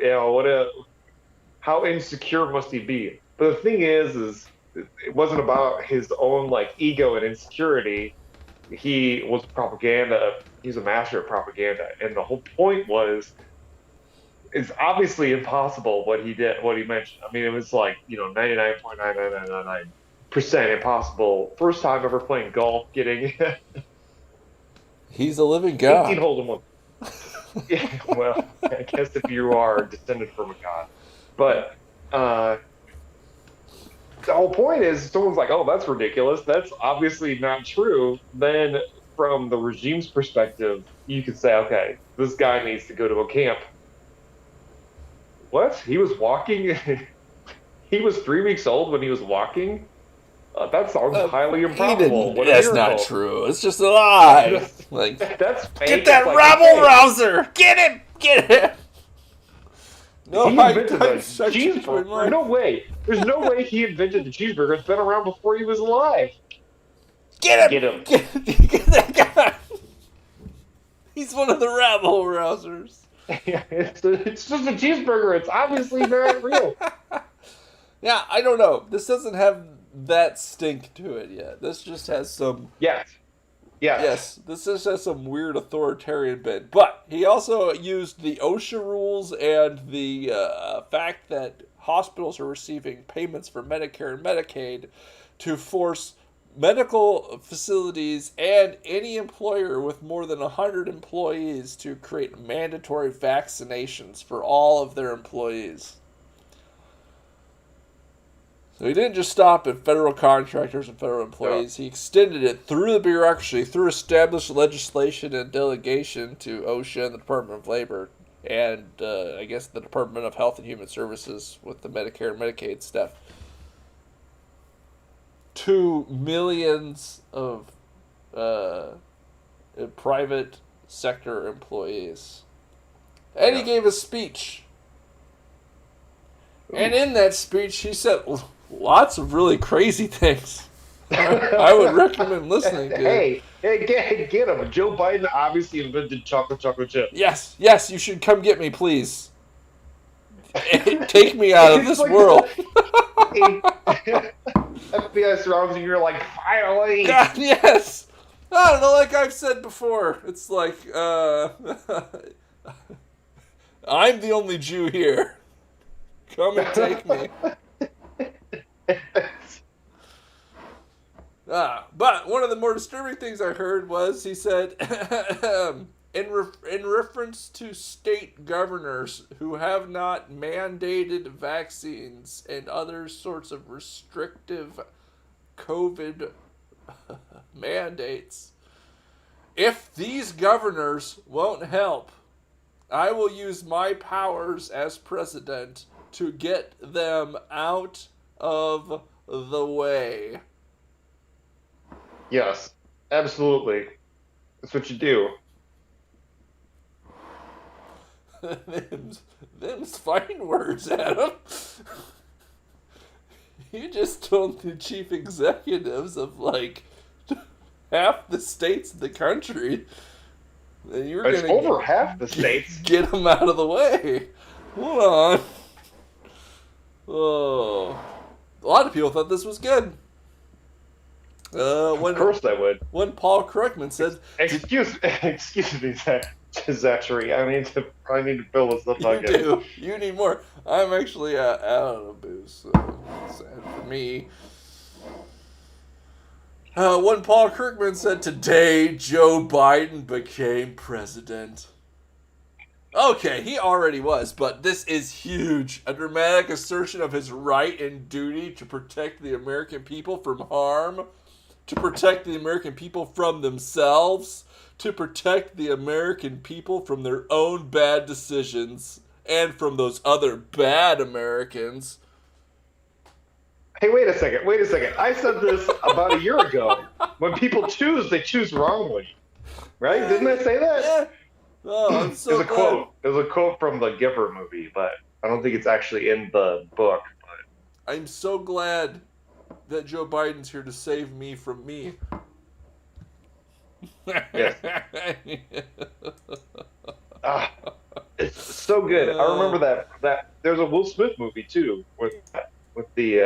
How insecure must he be? But the thing is it wasn't about his own like ego and insecurity. He was propaganda. He's a master of propaganda, and the whole point was, it's obviously impossible what he did, what he mentioned. I mean, it was like 99.99999% impossible. First time ever playing golf, getting He's a living 18 god. holes in one. Yeah, well, I guess if you are descended from a god, but the whole point is, someone's like, "Oh, that's ridiculous. That's obviously not true." Then, from the regime's perspective, you could say, "Okay, this guy needs to go to a camp." What? He was walking? He was 3 weeks old when he was walking? That sounds highly improbable. What a That's miracle. not true. It's just a lie. Like, That's fake. get that It's like, rabble okay, rouser! Get him! Get him! No, he I invented the changed my cheeseburger. mind. No way. There's no way he invented the cheeseburger. It's been around before he was alive. Get Get him! him. Get that guy! He's one of the rabble rousers. It's just a cheeseburger. It's obviously not real. Yeah, I don't know. This doesn't have that stink to it yet. This just has some... Yes. Yes, this just has some weird authoritarian bit. But he also used the OSHA rules and the fact that hospitals are receiving payments for Medicare and Medicaid to force medical facilities and any employer with more than 100 employees to create mandatory vaccinations for all of their employees. So he didn't just stop at federal contractors and federal employees. He extended it through the bureaucracy, through established legislation and delegation to OSHA and the Department of Labor, and I guess the Department of Health and Human Services with the Medicare and Medicaid stuff, to millions of private sector employees. And he gave a speech. And in that speech, he said lots of really crazy things. I would recommend listening to. Hey, get him. Joe Biden obviously invented chocolate chip. Yes, you should come get me, please. Take me out of this world. FBI surrounds you. You're like, finally. God, yes. I don't know. Like I've said before, it's like I'm the only Jew here. Come and take me. But one of the more disturbing things I heard was he said, in reference to state governors who have not mandated vaccines and other sorts of restrictive COVID mandates, if these governors won't help, I will use my powers as president to get them out of the way. Yes, absolutely. That's what you do. Them's fighting words, Adam. You just told the chief executives of like half the states in the country that you're It's gonna over half the states. get them out of the way. Hold on. Oh, a lot of people thought this was good. Of course I would. When Paul Krugman said, Excuse me, Zachary. I need to fill this up again. You need more. I'm actually out of booze, so sad for me. When Paul Krugman said, today Joe Biden became president. Okay, he already was, but this is huge. A dramatic assertion of his right and duty to protect the American people from harm, to protect the American people from themselves, to protect the American people from their own bad decisions, and from those other bad Americans. Hey, wait a second. Wait a second. I said this about a year ago. When people choose, they choose wrongly. Right? Didn't I say that? Yeah. Oh, I'm so It was a glad. quote. It was a quote from the Giver movie, but I don't think it's actually in the book. I'm so glad that Joe Biden's here to save me from me. Yes. Ah, it's so good. I remember that there's a Will Smith movie too with the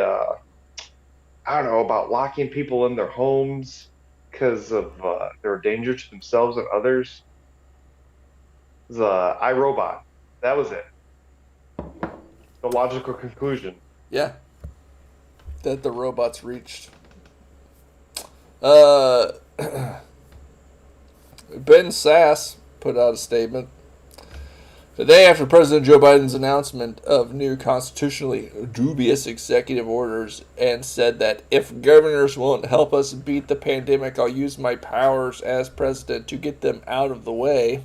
I don't know, about locking people in their homes because of they're a danger to themselves and others. The iRobot. That was it. The logical conclusion. Yeah. That the robots reached. Ben Sass put out a statement. The day after President Joe Biden's announcement of new constitutionally dubious executive orders and said that if governors won't help us beat the pandemic, I'll use my powers as president to get them out of the way,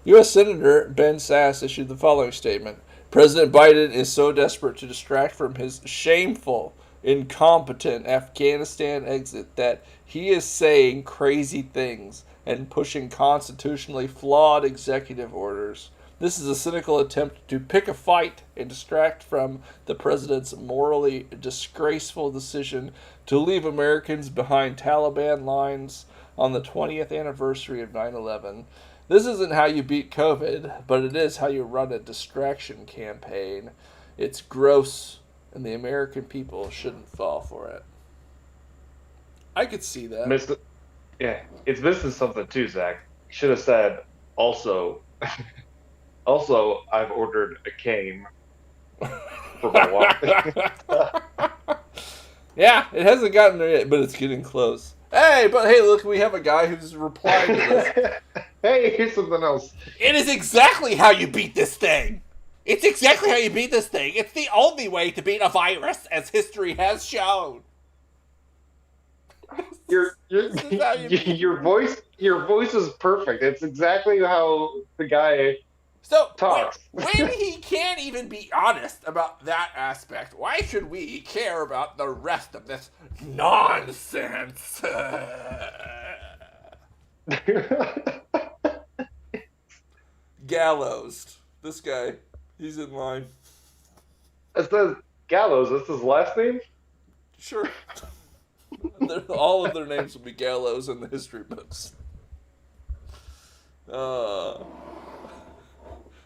U.S. Senator Ben Sass issued the following statement. President Biden is so desperate to distract from his shameful, incompetent Afghanistan exit that he is saying crazy things and pushing constitutionally flawed executive orders. This is a cynical attempt to pick a fight and distract from the president's morally disgraceful decision to leave Americans behind Taliban lines on the 20th anniversary of 9/11. This isn't how you beat COVID, but it is how you run a distraction campaign. It's gross, and the American people shouldn't fall for it. I could see that. Yeah, it's missing something too, Zach. You should have said also. Also, I've ordered a cane for my walk. Yeah, it hasn't gotten there yet, but it's getting close. Hey, look, we have a guy who's replying to this. Hey, here's something else. It is exactly how you beat this thing. It's exactly how you beat this thing. It's the only way to beat a virus, as history has shown. Your voice is perfect. It's exactly how the guy talks. When he can't even be honest about that aspect, why should we care about the rest of this nonsense? Gallows. This guy, he's in line. It says Gallows. That's his last name? Sure. All of their names will be Gallows in the history books.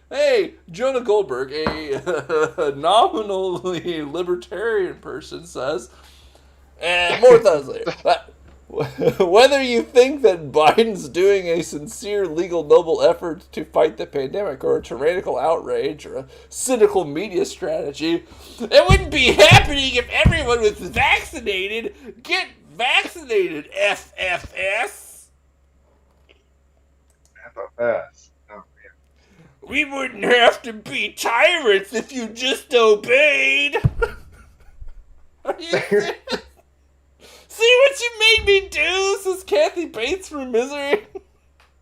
Hey, Jonah Goldberg, a nominally libertarian person, says, and more thoughts later. Whether you think that Biden's doing a sincere, legal, noble effort to fight the pandemic, or a tyrannical outrage, or a cynical media strategy, it wouldn't be happening if everyone was vaccinated. Get vaccinated, FFS. FFS. Oh, man. We wouldn't have to be tyrants if you just obeyed. Are you serious? See what you made me do, says Kathy Bates from Misery.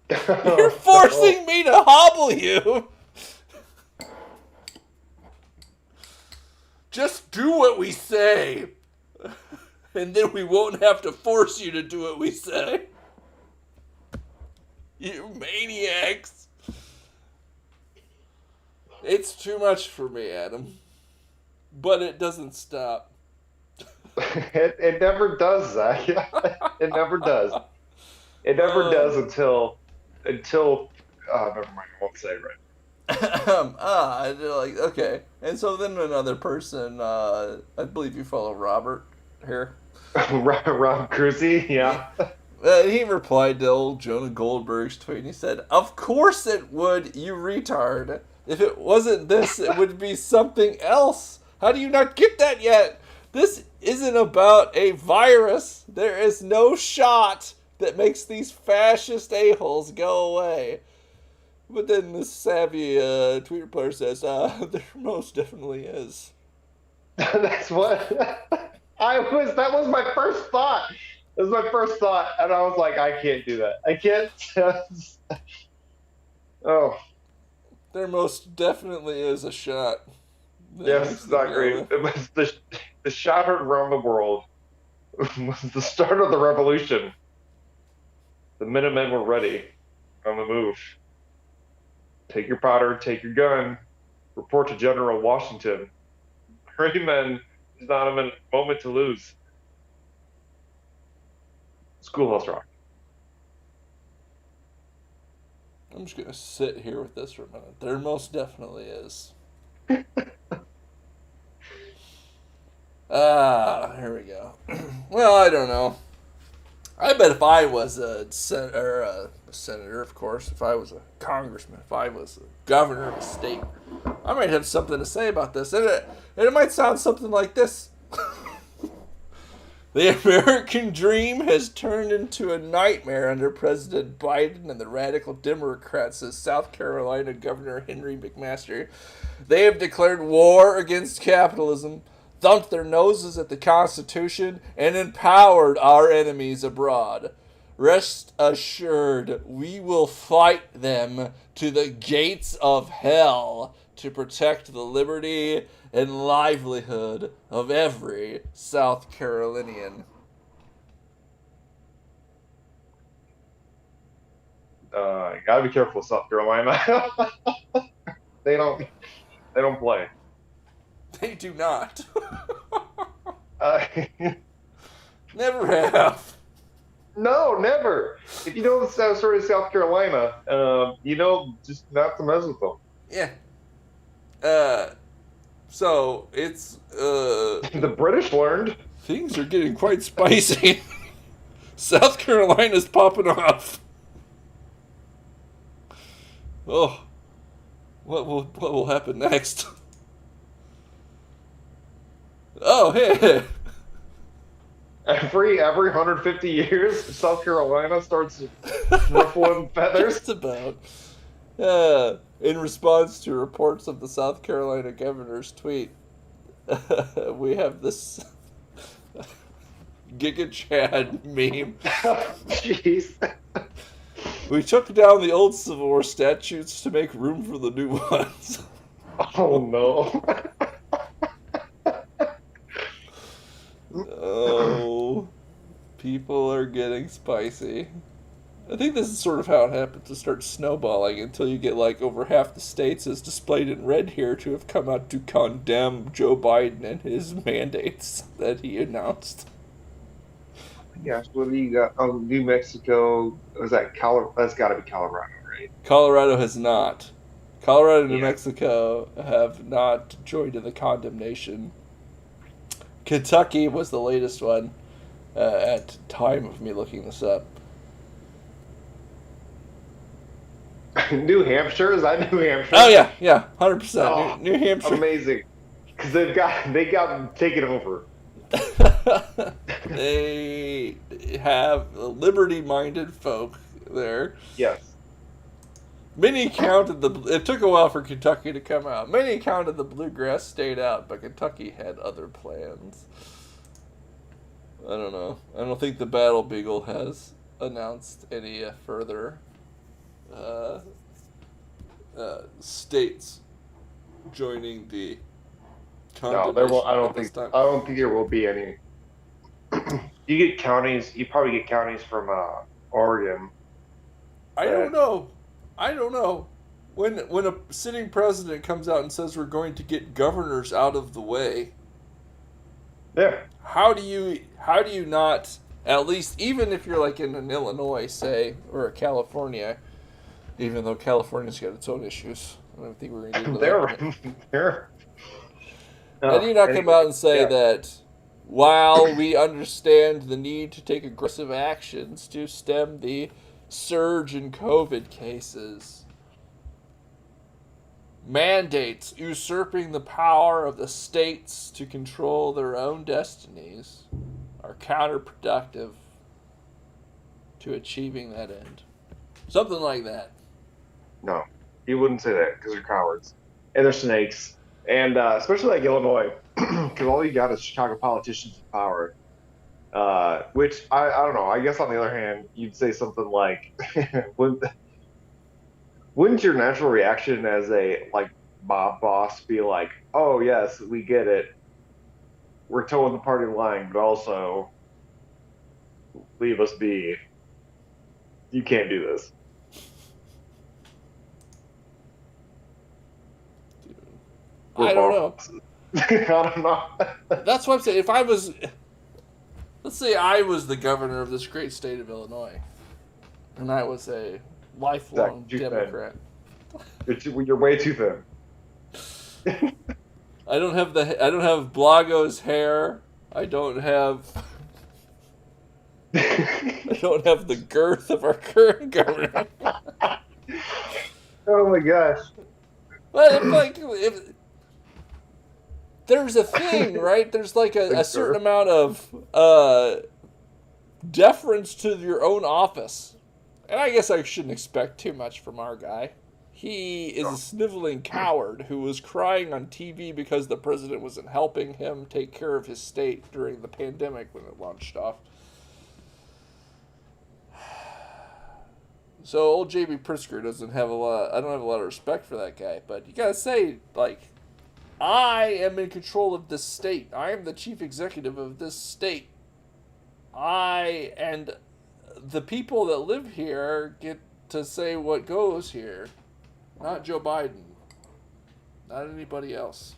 You're forcing me to hobble you. Just do what we say. And then we won't have to force you to do what we say. You maniacs. It's too much for me, Adam. But it doesn't stop. It never does, Zach. It never does. It never does until never mind, I won't say it right. Okay. And so then another person, I believe you follow Robert here. Rob Cruzy, yeah. He replied to old Jonah Goldberg's tweet, and he said, "Of course it would, you retard. If it wasn't this, it would be something else. How do you not get that yet? This isn't about a virus. There is no shot that makes these fascist a-holes go away. But then the savvy Twitter player says, there most definitely is. That's what that was my first thought. That was my first thought, and I was like, I can't do that. I can't. Oh, There most definitely is a shot. yes, it's not great. It was the shot heard around the world. Was the start of the revolution. The Minutemen were ready, on the move. Take your powder, take your gun, report to General Washington. Hurry, men, there's not a moment to lose. Schoolhouse Rock. I'm just going to sit here with this for a minute. There most definitely is. Here we go. Well, I don't know. I bet if I was a senator, of course, if I was a congressman, if I was a governor of a state, I might have something to say about this. And it might sound something like this. The American dream has turned into a nightmare under President Biden and the radical Democrats, says South Carolina Governor Henry McMaster. They have declared war against capitalism, thumped their noses at the Constitution, and empowered our enemies abroad. Rest assured, we will fight them to the gates of hell to protect the liberty and livelihood of every South Carolinian. You gotta be careful with South Carolina. They don't play. They do not. Uh, Never have. No, never. If you know the story of South Carolina, just not to mess with them. Yeah. So it's The British learned. things are getting quite spicy. South Carolina's popping off. Oh, what will happen next? Oh, hey. Every 150 years, South Carolina starts ruffling feathers. Just about. In response to reports of the South Carolina governor's tweet, we have this Giga Chad meme. Jeez. We took down the old Civil War statutes to make room for the new ones. Oh no. Oh, people are getting spicy. I think this is sort of how it happens to start snowballing until you get like over half the states as displayed in red here to have come out to condemn Joe Biden and his mandates that he announced. Gosh, what do you got? Oh, New Mexico. Was that Colorado? That's got to be Colorado, right? Colorado has not. Colorado and New Yeah. Mexico have not joined in the condemnation. Kentucky was the latest one at time of me looking this up. New Hampshire? Is that New Hampshire? Oh yeah, 100%. Oh, New Hampshire. Amazing. Because they got taken over. They have liberty-minded folk there. Yes. Many counted it took a while for Kentucky to come out. Many counted the bluegrass state out, but Kentucky had other plans. I don't know. I don't think the Battle Beagle has announced any further states joining the No, there will. I don't this think. time. I don't think there will be any. You get counties. You probably get counties from Oregon. I don't know. When a sitting president comes out and says we're going to get governors out of the way, Yeah. how do you not, at least even if you're like in an Illinois, say, or a California, even though California's got its own issues. I don't think we're going to get into that. They're. How do you not come out and say Yeah. that while we understand the need to take aggressive actions to stem the surge in COVID cases, mandates usurping the power of the states to control their own destinies are counterproductive to achieving that end? Something like that. No, You wouldn't say that because they're cowards and they're snakes, and especially like Illinois, because all you got is Chicago politicians in power. Which I don't know. I guess on the other hand, you'd say something like, wouldn't your natural reaction as a like mob boss be like, oh yes, we get it, we're towing the party line, but also leave us be. You can't do this. I don't know. I don't know. That's what I'm saying. If I was, let's say I was the governor of this great state of Illinois, and I was a lifelong Zach, Democrat. You're way too thin. I don't have Blago's hair. I don't have the girth of our current governor. Oh my gosh. But if there's a thing, right? There's like a certain amount of deference to your own office. And I guess I shouldn't expect too much from our guy. He is a sniveling coward who was crying on TV because the president wasn't helping him take care of his state during the pandemic when it launched off. So old J.B. Pritzker doesn't have a lot. I don't have a lot of respect for that guy, but you gotta say, like, I am in control of this state. I am the chief executive of this state. And the people that live here get to say what goes here, not Joe Biden, not anybody else.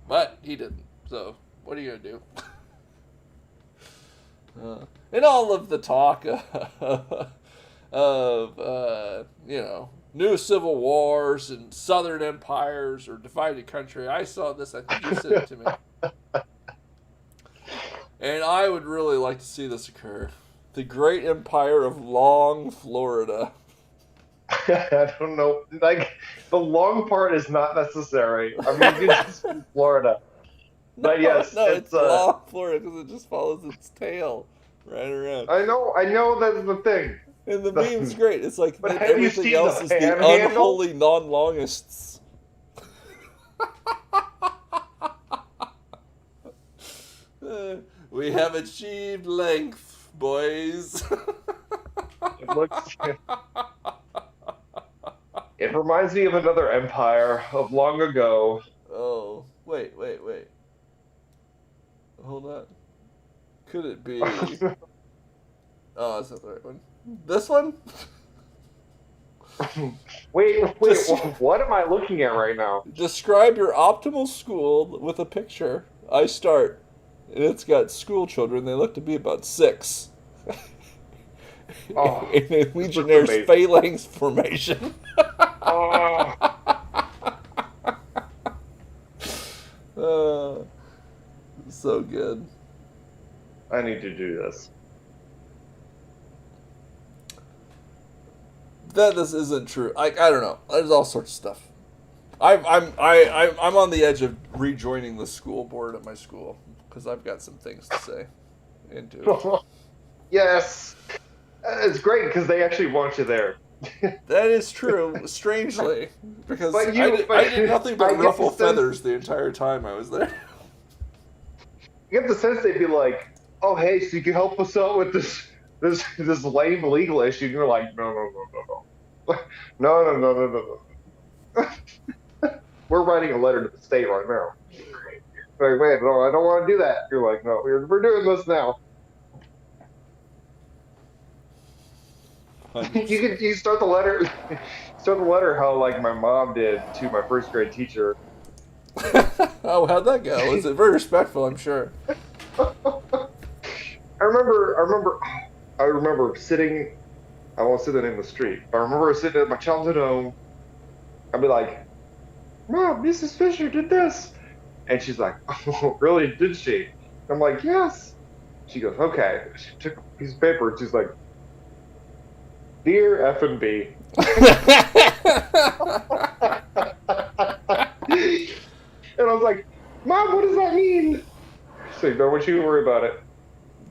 But he didn't. So what are you gonna do? And all of the talk of new civil wars and southern empires or divided country. I saw this. I think you sent it to me. And I would really like to see this occur. The great empire of Long, Florida. I don't know. Like, the long part is not necessary. I mean, it's just Florida. But yes, it's Long, Florida, because it just follows its tail right around. I know that's the thing. And the meme's great. It's like But everything else is the unholy non-longists. We have achieved length, boys. It reminds me of another empire of long ago. Oh, wait. Hold on. Could it be... Oh, that's not the right one. This one? Wait, what am I looking at right now? Describe your optimal school with a picture. I start. And it's got school children. They look to be about 6. Oh, in a Legionnaire's phalanx formation. So good. I need to do this. That this isn't true. I don't know. There's all sorts of stuff. I'm on the edge of rejoining the school board at my school because I've got some things to say into it. Yes, it's great because they actually want you there. That is true, strangely, because I did nothing but ruffle feathers the entire time I was there. You get the sense they'd be like, "Oh, hey, so you can help us out with this lame legal issue." And you're like, no. We're writing a letter to the state right now. Like, wait, no, I don't want to do that. You're like, no, we're doing this now. You start the letter. Start the letter how like my mom did to my first grade teacher. Oh, how'd that go? Was it very respectful? I'm sure. I remember sitting. I won't say the name of the street. I remember sitting at my childhood home. I'd be like, "Mom, Mrs. Fisher did this," and she's like, "Oh, really? Did she?" I'm like, "Yes." She goes, "Okay." She took a piece of paper and she's like, "Dear F and B." And I was like, "Mom, what does that mean?" She's like, "Don't want you to worry about it.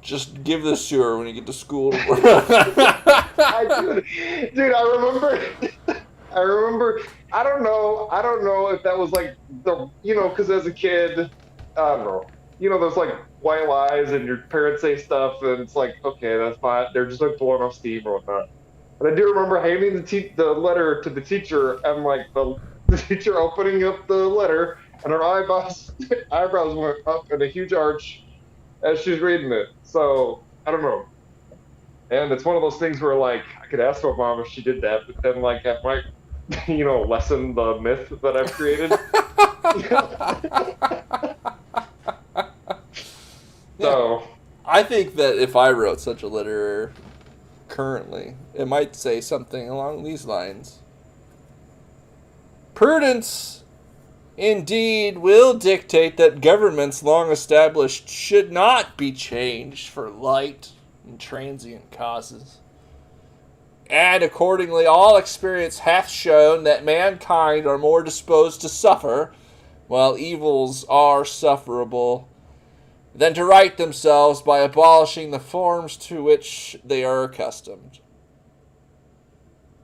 Just give this to her when you get to school." Dude, I remember I remember. I don't know. I don't know if that was like because as a kid, I don't know. There's like white lies, and your parents say stuff, and it's like, okay, that's fine. They're just like blowing off steam or whatnot. But I do remember handing the letter to the teacher, and like the teacher opening up the letter, and her eyebrows went up in a huge arch as she's reading it. So I don't know. And it's one of those things where like I could ask my mom if she did that, but then like that might lessen the myth that I've created. So I think that if I wrote such a letter currently, it might say something along these lines. Prudence indeed will dictate that governments long established should not be changed for light and transient causes. And accordingly all experience hath shown that mankind are more disposed to suffer, while evils are sufferable, than to right themselves by abolishing the forms to which they are accustomed.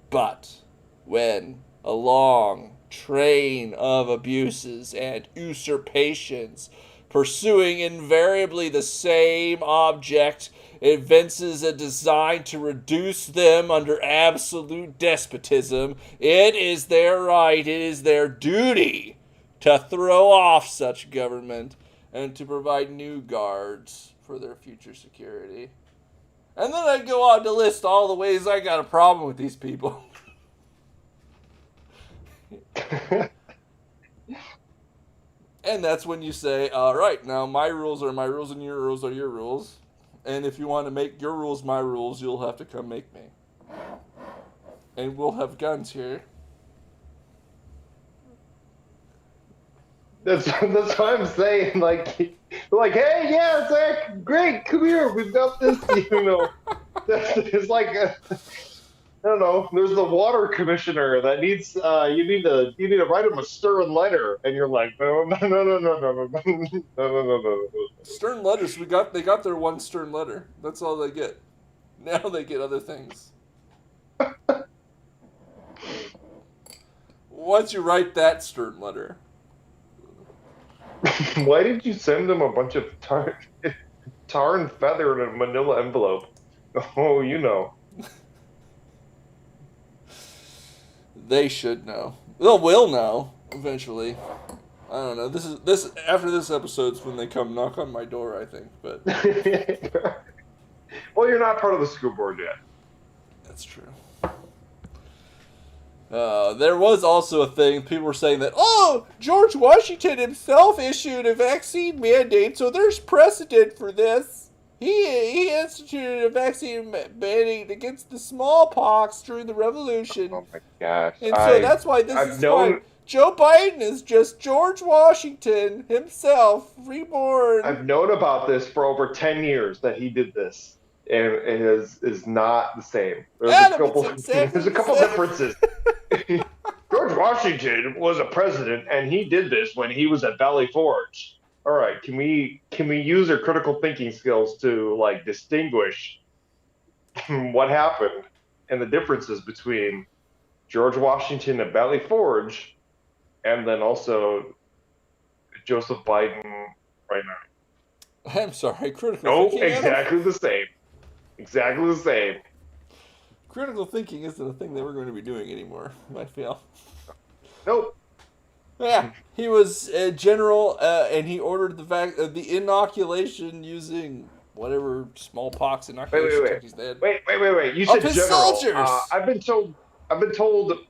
But when a long train of abuses and usurpations, pursuing invariably the same object, evinces a design to reduce them under absolute despotism, it is their right, it is their duty to throw off such government and to provide new guards for their future security. And then I go on to list all the ways I got a problem with these people. And that's when you say, all right, now my rules are my rules and your rules are your rules. And if you want to make your rules my rules, you'll have to come make me. And we'll have guns here. That's what I'm saying. Like, hey, yeah, Zach, great, come here. We've got this. It's like I don't know. There's the water commissioner that needs. You need to write him a stern letter, and you're like, no. Stern letters. They got their one stern letter. That's all they get. Now they get other things. Once you write that stern letter. Why did you send them a bunch of tar and feather in a manila envelope? Oh, They should know. Will know eventually. I don't know. This after this episode's when they come knock on my door, I think. But well, you're not part of the school board yet. That's true. There was also a thing, people were saying that, George Washington himself issued a vaccine mandate, so there's precedent for this. He instituted a vaccine mandate against the smallpox during the Revolution. Oh my gosh. And so that's why Joe Biden is just George Washington himself, reborn. I've known about this for over 10 years that he did this. And it is not the same. There's a couple differences. George Washington was a president, and he did this when he was at Valley Forge. All right, can we use our critical thinking skills to like distinguish what happened and the differences between George Washington at Valley Forge and then also Joseph Biden right now? I'm sorry, critical thinking. Exactly the same. Exactly the same. Critical thinking isn't a thing that we're going to be doing anymore, I feel. Nope. Yeah, he was a general, and he ordered the inoculation using whatever smallpox inoculation techniques they had. Wait. You said his general. soldiers. I've been told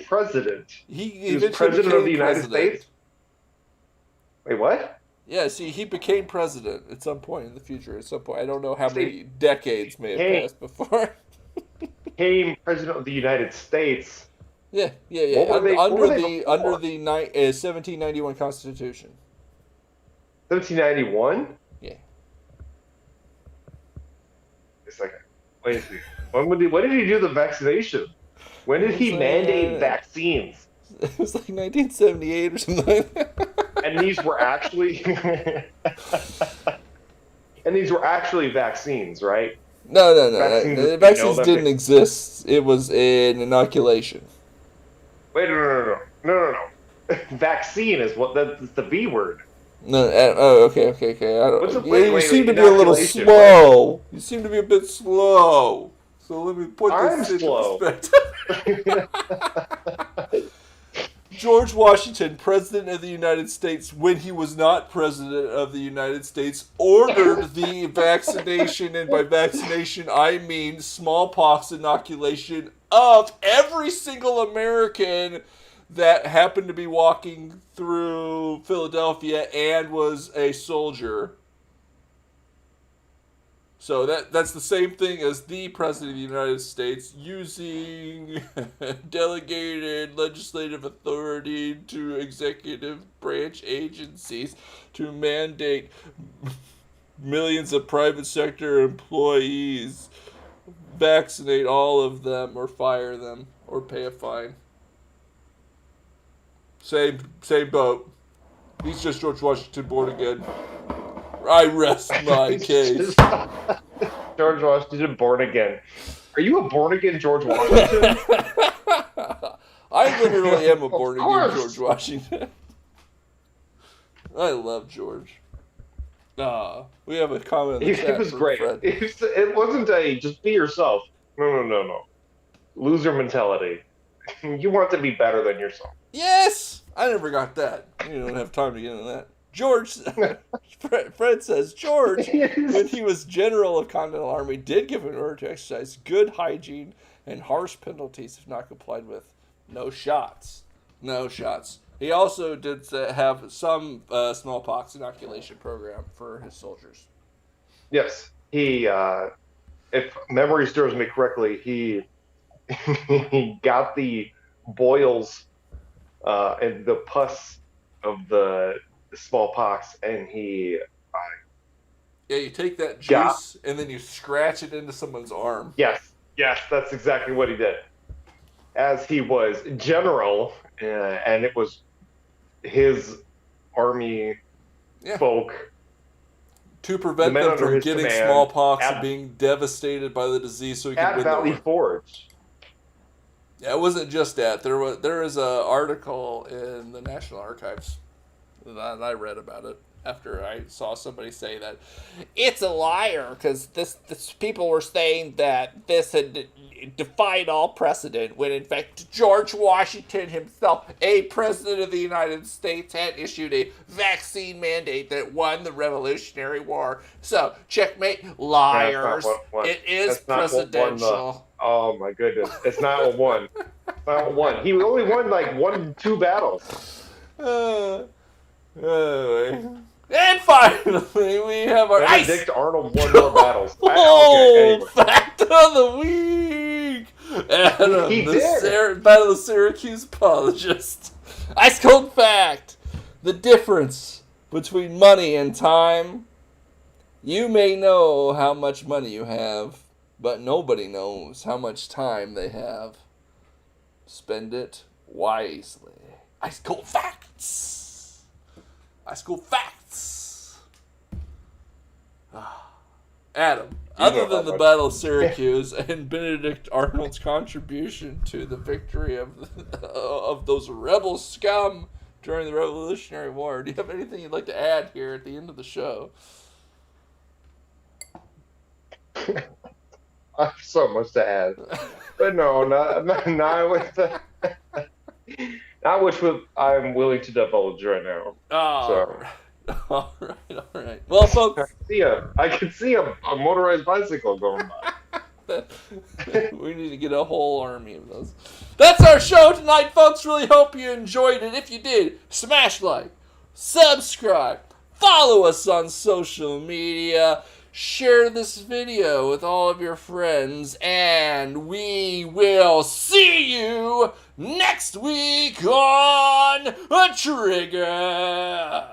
president. He was president of the United States. Wait, what? Yeah, see, he became president at some point in the future. At some point, I don't know how many decades may have passed before. Became president of the United States. Yeah. Under the 1791 Constitution. 1791? Yeah. A second. Wait a second. When did he do the vaccination? When did he mandate vaccines? It was like 1978 or something like that. And these were actually vaccines, right? No. Vaccines didn't exist. It was an inoculation. Wait, no. Vaccine is what that's the V word. No, oh, okay. What's the You seem to be a little slow. You seem to be a bit slow. So let me put this into slow. perspective. George Washington, President of the United States, when he was not President of the United States, ordered the vaccination, and by vaccination I mean smallpox inoculation of every single American that happened to be walking through Philadelphia and was a soldier. So that's the same thing as the President of the United States using delegated legislative authority to executive branch agencies to mandate millions of private sector employees vaccinate all of them or fire them or pay a fine. Same boat. He's just George Washington born again. I rest my case. George Washington born again. Are you a born again George Washington? I literally am a born again course. George Washington. I love George. We have a comment in the chat. It was from great. Fred. It wasn't a just be yourself. No. Loser mentality. You want to be better than yourself. Yes! I never got that. You don't have time to get into that. George, Fred says, George, when he was general of Continental Army, did give an order to exercise good hygiene and harsh penalties if not complied with. No shots. He also did have some smallpox inoculation program for his soldiers. Yes, he. If memory serves me correctly, he got the boils and the pus of the smallpox, and he. Yeah, you take that juice and then you scratch it into someone's arm. Yes, that's exactly what he did. As he was general, and it was his army folk. To prevent them from getting smallpox and being devastated by the disease so he could win Valley Forge. Yeah, it wasn't just that. There is an article in the National Archives that I read about it after I saw somebody say that it's a liar because this people were saying that this had defied all precedent when in fact George Washington himself, a president of the United States, had issued a vaccine mandate that won the Revolutionary War. So checkmate, liars. It is presidential. Oh my goodness! It's not a one. Not one. He only won like 2 battles. And finally, we have our Benedict Arnold won more battles. Anyway. Fact of the week. Adam, he did. Battle of Syracuse apologist. Ice cold fact: the difference between money and time. You may know how much money you have, but nobody knows how much time they have. Spend it wisely. Ice cold facts. Ice cold facts. Adam, other than the Battle of Syracuse and Benedict Arnold's contribution to the victory of those rebel scum during the Revolutionary War, do you have anything you'd like to add here at the end of the show? I have so much to add, but no, not with the, not which I'm willing to divulge right now. All right. Well, folks, I can see a motorized bicycle going by. We need to get a whole army of those. That's our show tonight, folks. Really hope you enjoyed it. If you did, smash like, subscribe, follow us on social media. Share this video with all of your friends, and we will see you next week on A Trigger.